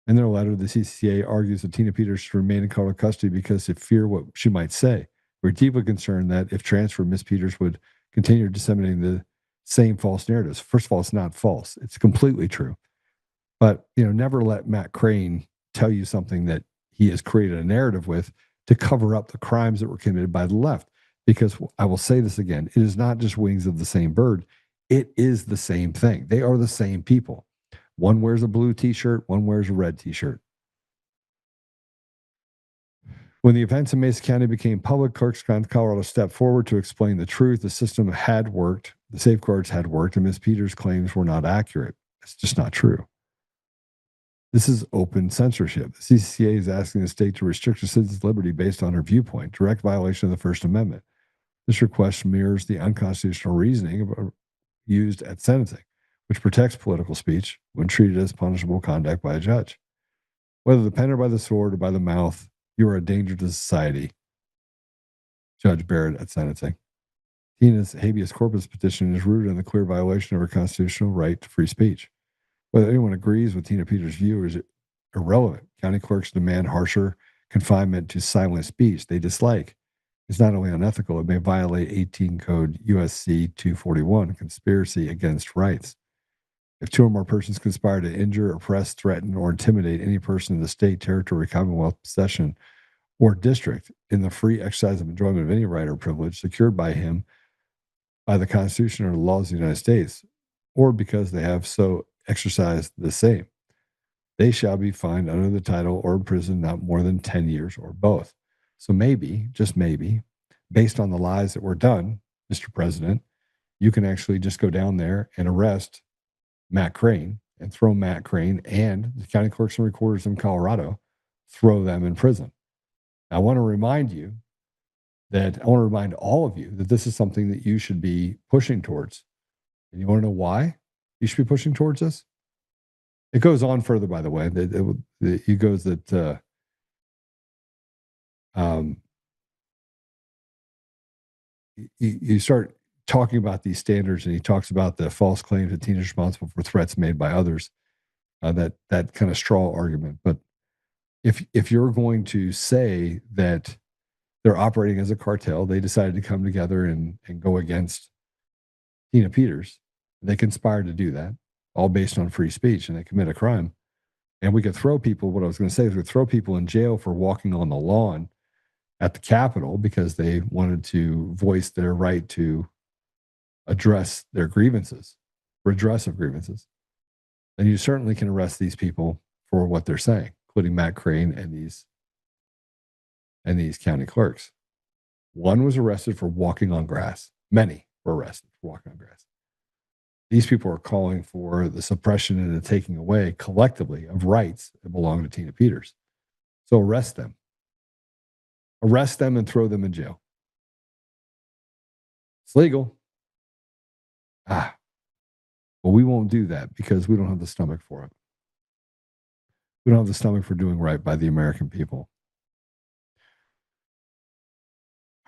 In their letter, the CCCA argues that Tina Peters should remain in color custody because they fear what she might say. We're deeply concerned that if transferred, Ms. Peters would continue disseminating the same false narratives. First of all, it's not false. It's completely true. But, never let Matt Crane tell you something that he has created a narrative with to cover up the crimes that were committed by the left. Because I will say this again, it is not just wings of the same bird. It is the same thing. They are the same people. One wears a blue t-shirt, one wears a red t-shirt. When the events in Mesa County became public, Clerks County, Colorado stepped forward to explain the truth. The system had worked, the safeguards had worked, and Ms. Peters' claims were not accurate. It's just not true. This is open censorship. The CCCA is asking the state to restrict a citizen's liberty based on her viewpoint, direct violation of the First Amendment. This request mirrors the unconstitutional reasoning used at sentencing, which protects political speech when treated as punishable conduct by a judge. Whether the pen or by the sword or by the mouth, you are a danger to society. Judge Barrett at sentencing. Tina's habeas corpus petition is rooted in the clear violation of her constitutional right to free speech. Whether anyone agrees with Tina Peters' view is irrelevant. County clerks demand harsher confinement to silent speech they dislike. It's not only unethical, it may violate 18 Code USC 241, conspiracy against rights. If two or more persons conspire to injure, oppress, threaten, or intimidate any person in the state, territory, commonwealth, possession, or district in the free exercise of enjoyment of any right or privilege secured by him by the Constitution or the laws of the United States, or because they have so exercised the same, they shall be fined under the title or imprisoned not more than 10 years or both. So maybe, just maybe, based on the lies that were done, Mr. President, you can actually just go down there and arrest Matt Crane and throw Matt Crane and the county clerks and recorders in Colorado, throw them in prison. I want to remind all of you that this is something that you should be pushing towards. And you want to know why you should be pushing towards this? It goes on further, by the way. It goes that you start talking about these standards, and he talks about the false claims that Tina's responsible for threats made by others, that kind of straw argument. But if you're going to say that they're operating as a cartel, they decided to come together and go against Tina Peters, they conspired to do that. all based on free speech, and they commit a crime. And we could throw people, what I was going to say is we could throw people in jail for walking on the lawn at the Capitol because they wanted to voice their right to address their grievances, redress of grievances. And you certainly can arrest these people for what they're saying, including Matt Crane and these county clerks. One was arrested for walking on grass. Many were arrested for walking on grass. These people are calling for the suppression and the taking away collectively of rights that belong to Tina Peters. So arrest them. Arrest them and throw them in jail. It's legal. But we won't do that because we don't have the stomach for it. We don't have the stomach for doing right by the American people.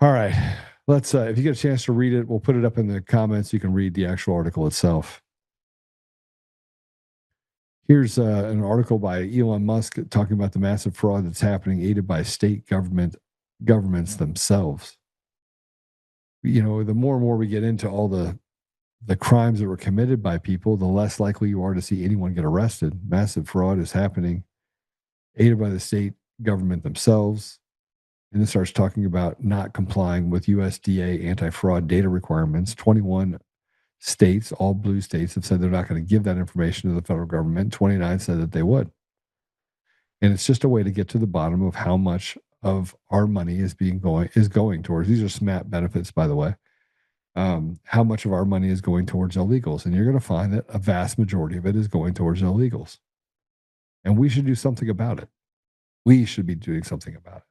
All right. Let's, if you get a chance to read it, we'll put it up in the comments. You can read the actual article itself. Here's an article by Elon Musk talking about the massive fraud that's happening, aided by state governments themselves. You know, the more and more we get into all the crimes that were committed by people, the less likely you are to see anyone get arrested. Massive fraud is happening, aided by the state government themselves. And it starts talking about not complying with USDA anti-fraud data requirements. 21 states, all blue states, have said they're not going to give that information to the federal government. 29 said that they would. And it's just a way to get to the bottom of how much of our money is going towards. These are SNAP benefits, by the way. How much of our money is going towards illegals. And you're going to find that a vast majority of it is going towards illegals. And we should do something about it. We should be doing something about it.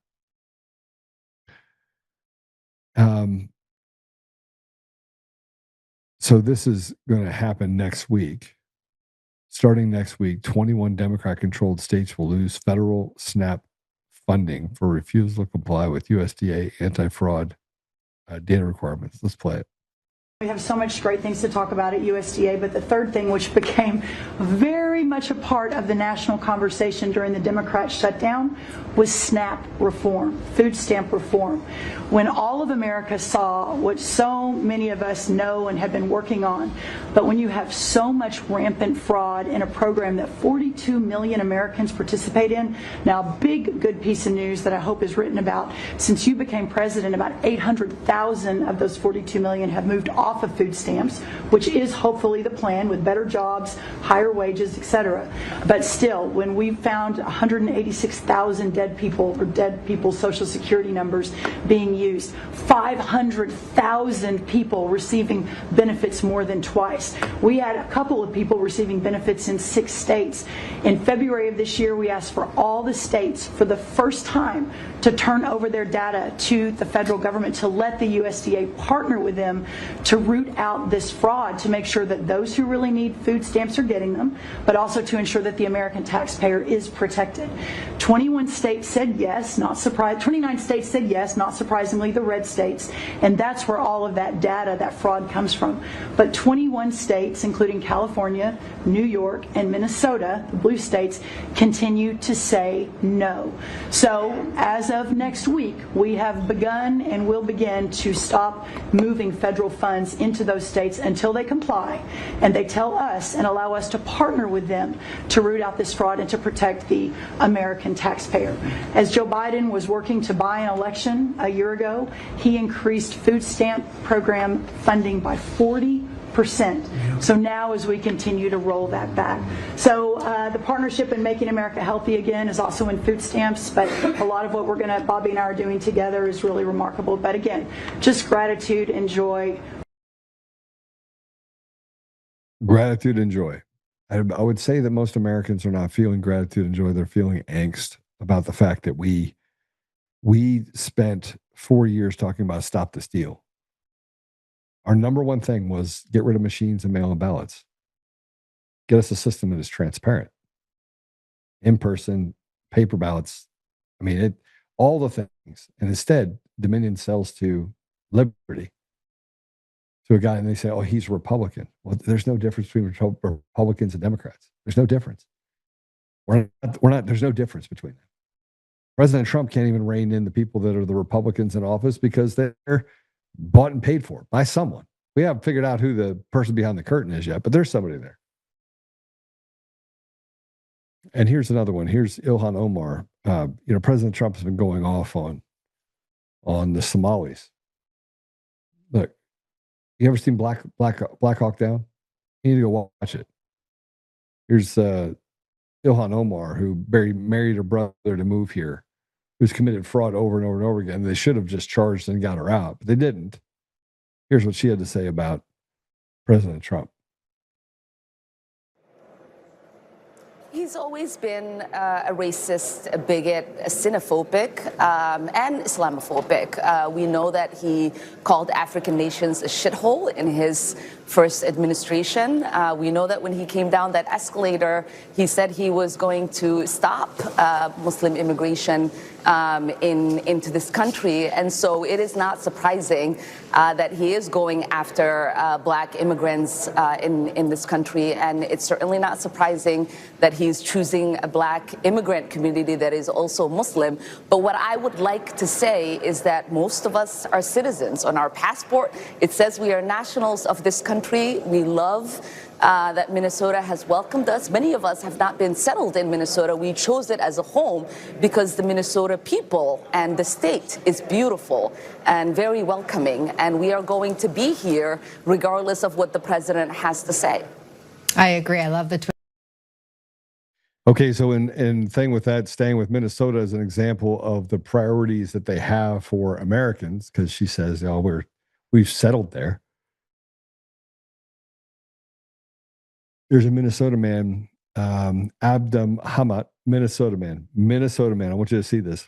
So this is going to happen next week. Starting next week, 21 Democrat-controlled states will lose federal SNAP funding for refusal to comply with USDA anti-fraud data requirements. Let's play it. We have so much great things to talk about at USDA, but the third thing, which became very much a part of the national conversation during the Democrat shutdown, was SNAP reform, food stamp reform. When all of America saw what so many of us know and have been working on, but when you have so much rampant fraud in a program that 42 million Americans participate in, now big good piece of news that I hope is written about, since you became president, about 800,000 of those 42 million have moved off of food stamps, which is hopefully the plan, with better jobs, higher wages, etc. But still, when we found 186,000 dead people's Social Security numbers being used, 500,000 people receiving benefits more than twice. We had a couple of people receiving benefits in 6 states. In February of this year, we asked for all the states for the first time to turn over their data to the federal government, to let the USDA partner with them to root out this fraud, to make sure that those who really need food stamps are getting them, but also to ensure that the American taxpayer is protected. 21 states said yes, not surprised. 29 states said yes, not surprisingly, the red states, and that's where all of that data, that fraud comes from. But 21 states, including California, New York, and Minnesota, the blue states, continue to say no. So as of next week, we have begun and will begin to stop moving federal funds into those states until they comply and they tell us and allow us to partner with them to root out this fraud and to protect the American taxpayer. As Joe Biden was working to buy an election a year ago, he increased food stamp program funding by 40%. So now as we continue to roll that back. So the partnership in Making America Healthy Again is also in food stamps, but a lot of what Bobby and I are doing together is really remarkable. But again, just gratitude and joy. Gratitude and joy. I would say that most Americans are not feeling gratitude and joy. They're feeling angst about the fact that we spent 4 years talking about stop the steal. Our number one thing was get rid of machines and mail-in ballots. Get us a system that is transparent. In-person, paper ballots. I mean, all the things. And instead, Dominion sells to Liberty, to a guy, and they say, oh, he's a Republican. Well, there's no difference between Republicans and Democrats. There's no difference. There's no difference between them. President Trump can't even rein in the people that are the Republicans in office because they're bought and paid for by someone. We haven't figured out who the person behind the curtain is yet, but there's somebody there. And here's another one. Here's Ilhan Omar. President Trump has been going off on the Somalis. Look, you ever seen Black Hawk Down? You need to go watch it. Here's Ilhan Omar, who married her brother to move here, who's committed fraud over and over and over again. They should have just charged and got her out, but they didn't. Here's what she had to say about President Trump. He's always been a racist, a bigot, a xenophobic, and Islamophobic. We know that he called African nations a shithole in his first administration. We know that when he came down that escalator, he said he was going to stop Muslim immigration into this country. And so it is not surprising that he is going after black immigrants in this country. And it's certainly not surprising that he's choosing a black immigrant community that is also Muslim. But what I would like to say is that most of us are citizens. On our passport, it says we are nationals of this country. We love that Minnesota has welcomed us. Many of us have not been settled in Minnesota. We chose it as a home because the Minnesota people and the state is beautiful and very welcoming. And we are going to be here regardless of what the president has to say. I agree. I love the tweet. Okay, so in thing with that, staying with Minnesota as an example of the priorities that they have for Americans, because she says, we've settled there. There's a Minnesota man, Abdam Hamat, Minnesota man. I want you to see this.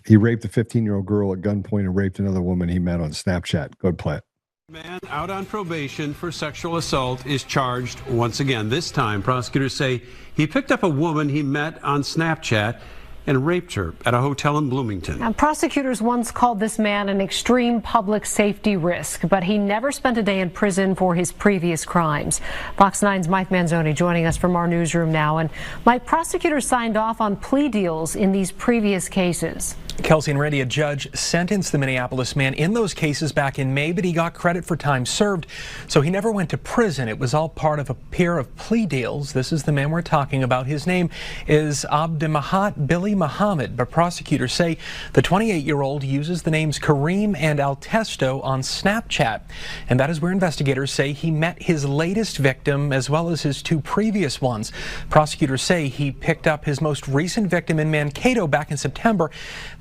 He raped a 15-year-old girl at gunpoint and raped another woman he met on Snapchat. Go ahead, play it. Man out on probation for sexual assault is charged once again. This time, prosecutors say he picked up a woman he met on Snapchat and raped her at a hotel in Bloomington. Now, prosecutors once called this man an extreme public safety risk, but he never spent a day in prison for his previous crimes. Fox 9's Mike Manzoni joining us from our newsroom now. And Mike, prosecutors signed off on plea deals in these previous cases. Kelsey and Randy, a judge sentenced the Minneapolis man in those cases back in May, but he got credit for time served, so he never went to prison. It was all part of a pair of plea deals. This is the man we're talking about. His name is Abdemahat Billy Muhammad, but prosecutors say the 28-year-old uses the names Kareem and Altesto on Snapchat, and that is where investigators say he met his latest victim as well as his two previous ones. Prosecutors say he picked up his most recent victim in Mankato back in September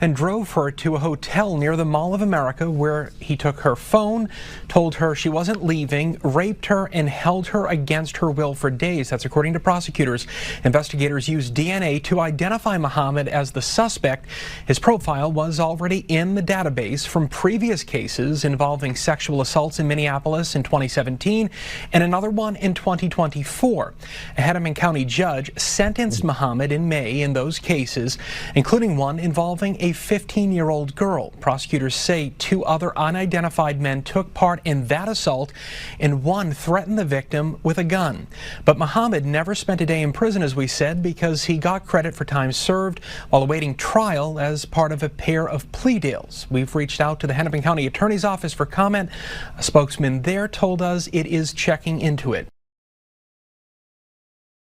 and drove her to a hotel near the Mall of America, where he took her phone, told her she wasn't leaving, raped her, and held her against her will for days. That's according to prosecutors. Investigators used DNA to identify Muhammad as the suspect. His profile was already in the database from previous cases involving sexual assaults in Minneapolis in 2017 and another one in 2024. A Hennepin County judge sentenced Muhammad in May in those cases, including one involving a 15-year-old girl. Prosecutors say two other unidentified men took part in that assault, and one threatened the victim with a gun. But Muhammad never spent a day in prison, as we said, because he got credit for time served while awaiting trial as part of a pair of plea deals. We've reached out to the Hennepin County Attorney's Office for comment. A spokesman there told us it is checking into it.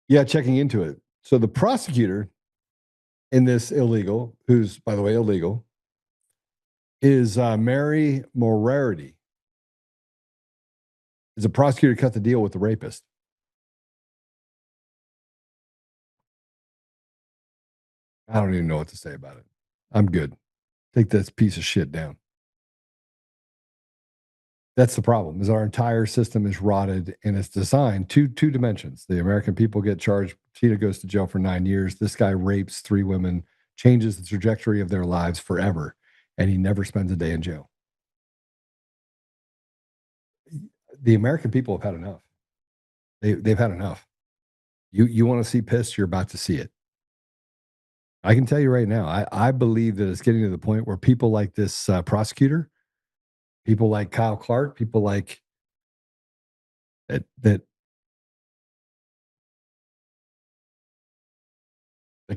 Yeah, checking into it. So the prosecutor in this illegal, who's, by the way, illegal, is Mary Morarity. Is a prosecutor cut the deal with the rapist. I don't even know what to say about it. I'm good. Take this piece of shit down. That's the problem, is our entire system is rotted, and it's designed two dimensions. The American people get charged. Tina goes to jail for 9 years. This guy rapes 3 women, changes the trajectory of their lives forever, and he never spends a day in jail. The American people have had enough. They've had enough. You want to see piss, you're about to see it. I can tell you right now, I believe that it's getting to the point where people like this prosecutor, people like Kyle Clark, people like that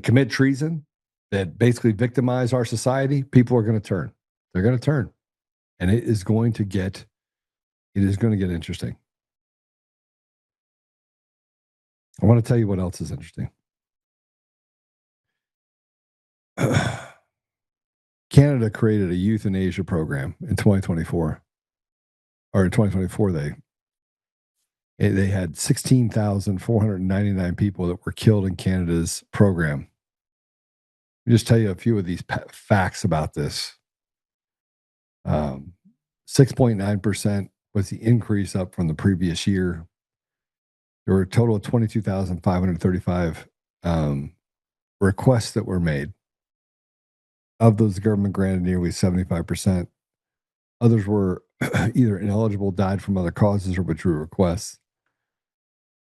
commit treason, that basically victimize our society, people are going to turn. They're going to turn. And it is going to get interesting. I want to tell you what else is interesting. Canada created a euthanasia program in 2024. Or in 2024, they had 16,499 people that were killed in Canada's program. Let me just tell you a few of these facts about this. 6.9% was the increase up from the previous year. There were a total of 22,535 requests that were made. Of those, the government granted nearly 75%. Others were either ineligible, died from other causes, or withdrew requests.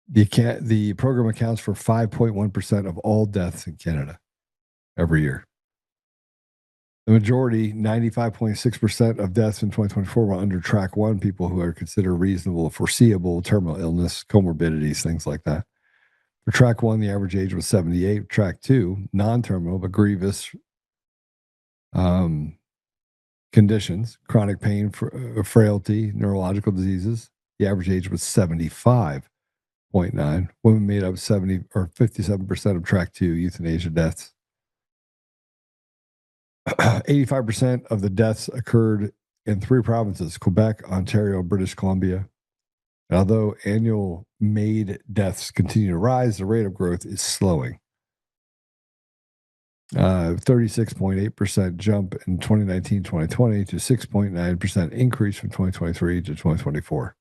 The program accounts for 5.1% of all deaths in Canada every year. The majority, 95.6% of deaths in 2024 were under Track 1, people who are considered reasonable, foreseeable, terminal illness, comorbidities, things like that. For Track 1, the average age was 78. Track 2, non-terminal but grievous conditions, chronic pain, frailty, neurological diseases. The average age was 75.9. Women made up 57% of Track 2 euthanasia deaths. 85% of the deaths occurred in 3 provinces: Quebec, Ontario, British Columbia. And although annual MAID deaths continue to rise, the rate of growth is slowing. 36.8% jump in 2019-2020 to 6.9% increase from 2023 to 2024.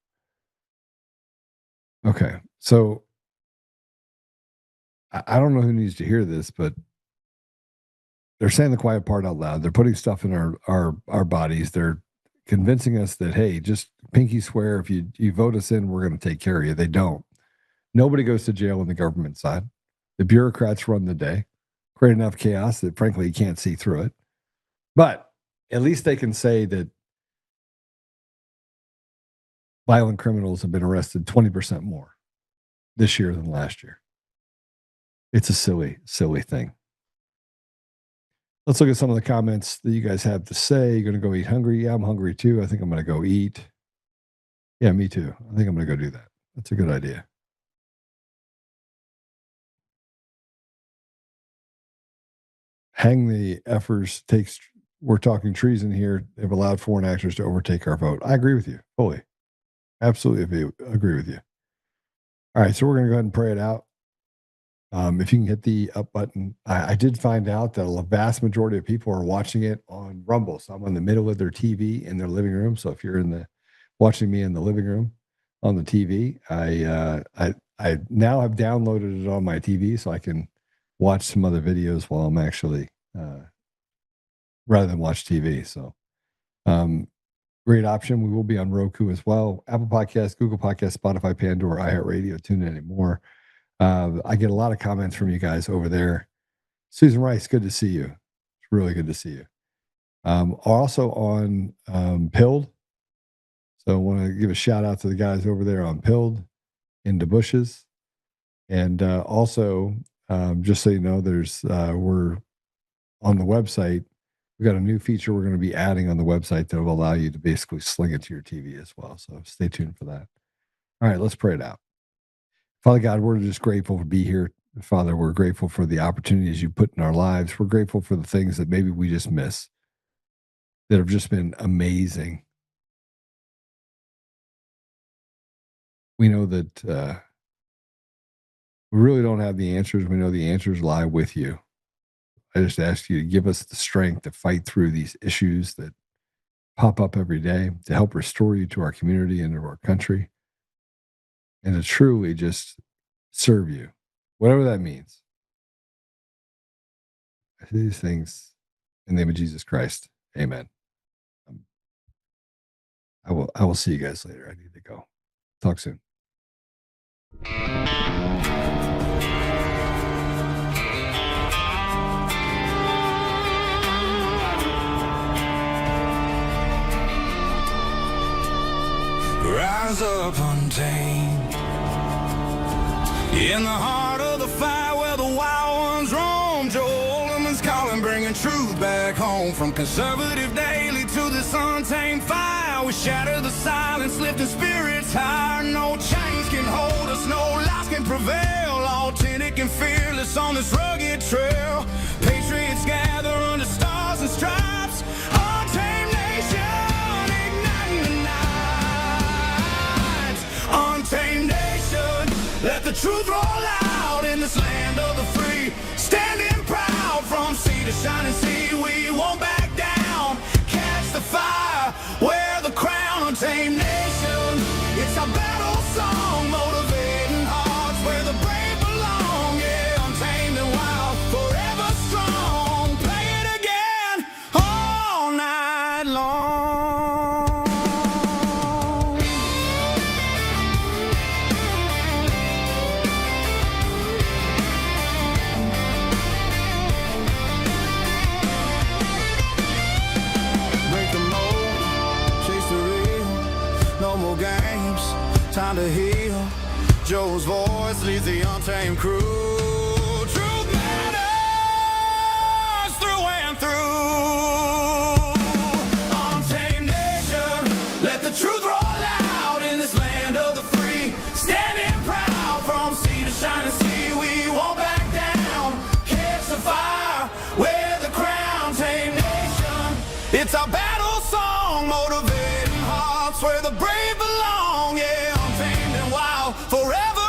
Okay, so I don't know who needs to hear this, but they're saying the quiet part out loud. They're putting stuff in our bodies. They're convincing us that, hey, just pinky swear, if you vote us in, we're going to take care of you. They don't. Nobody goes to jail on the government side. The bureaucrats run the day, create enough chaos that, frankly, you can't see through it. But at least they can say that violent criminals have been arrested 20% more this year than last year. It's a silly, silly thing. Let's look at some of the comments that you guys have to say. You're going to go eat hungry? Yeah, I'm hungry too. I think I'm going to go eat. Yeah, me too. I think I'm going to go do that. That's a good idea. Hang the effers takes. We're talking treason here. They've allowed foreign actors to overtake our vote. I agree with you fully. Absolutely agree with you. All right, so we're going to go ahead and pray it out. If you can hit the up button, I did find out that a vast majority of people are watching it on Rumble. So I'm in the middle of their TV in their living room. So if you're watching me in the living room on the TV, I now have downloaded it on my TV so I can watch some other videos while I'm actually rather than watch TV. So great option. We will be on Roku as well. Apple Podcasts, Google Podcasts, Spotify, Pandora, iHeartRadio, TuneIn, and more. I get a lot of comments from you guys over there. Susan Rice, good to see you. It's really good to see you. Also on Pilled. So I want to give a shout out to the guys over there on Pilled in the bushes. And also, just so you know, we're on the website. We've got a new feature we're going to be adding on the website that will allow you to basically sling it to your TV as well. So stay tuned for that. All right, let's pray it out. Father God, we're just grateful to be here. Father, we're grateful for the opportunities you put in our lives. We're grateful for the things that maybe we just miss that have just been amazing. We know that we really don't have the answers. We know the answers lie with you. I just ask you to give us the strength to fight through these issues that pop up every day, to help restore you to our community and to our country, and to truly just serve you, whatever that means. I say these things in the name of Jesus Christ. Amen. I will see you guys later. I need to go. Talk soon. Rise up untamed in the heart of the fight where the wild ones roam. Joe Oltmann's calling, bringing truth back home. From conservative daily to this untamed fire, we shatter the silence, lifting spirits higher. No chains can hold us, no lies can prevail. Authentic and fearless on this rugged trail. Patriots gather and stripes. Untamed nation, igniting the nights. Untamed nation, let the truth roll out in this land of the free. Standing proud from sea to shining sea, we won't back down. Catch the fire, wear the crown. Untamed nation, it's our battle song, motivating hearts where the brave belong. Yeah, untamed and wild, forever strong. Play it again all night long. Break the mold, chase the real, no more games, time to heal. Joe's voice leads the untamed crew. Truth matters through and through. Untamed nation, let the truth roll out in this land of the free. Standing proud from sea to shining sea, we won't back down. Catch the fire, wear the crown. Untamed nation, it's our battle song, motivating hearts where the brave belong. Yeah, untamed and wild, forever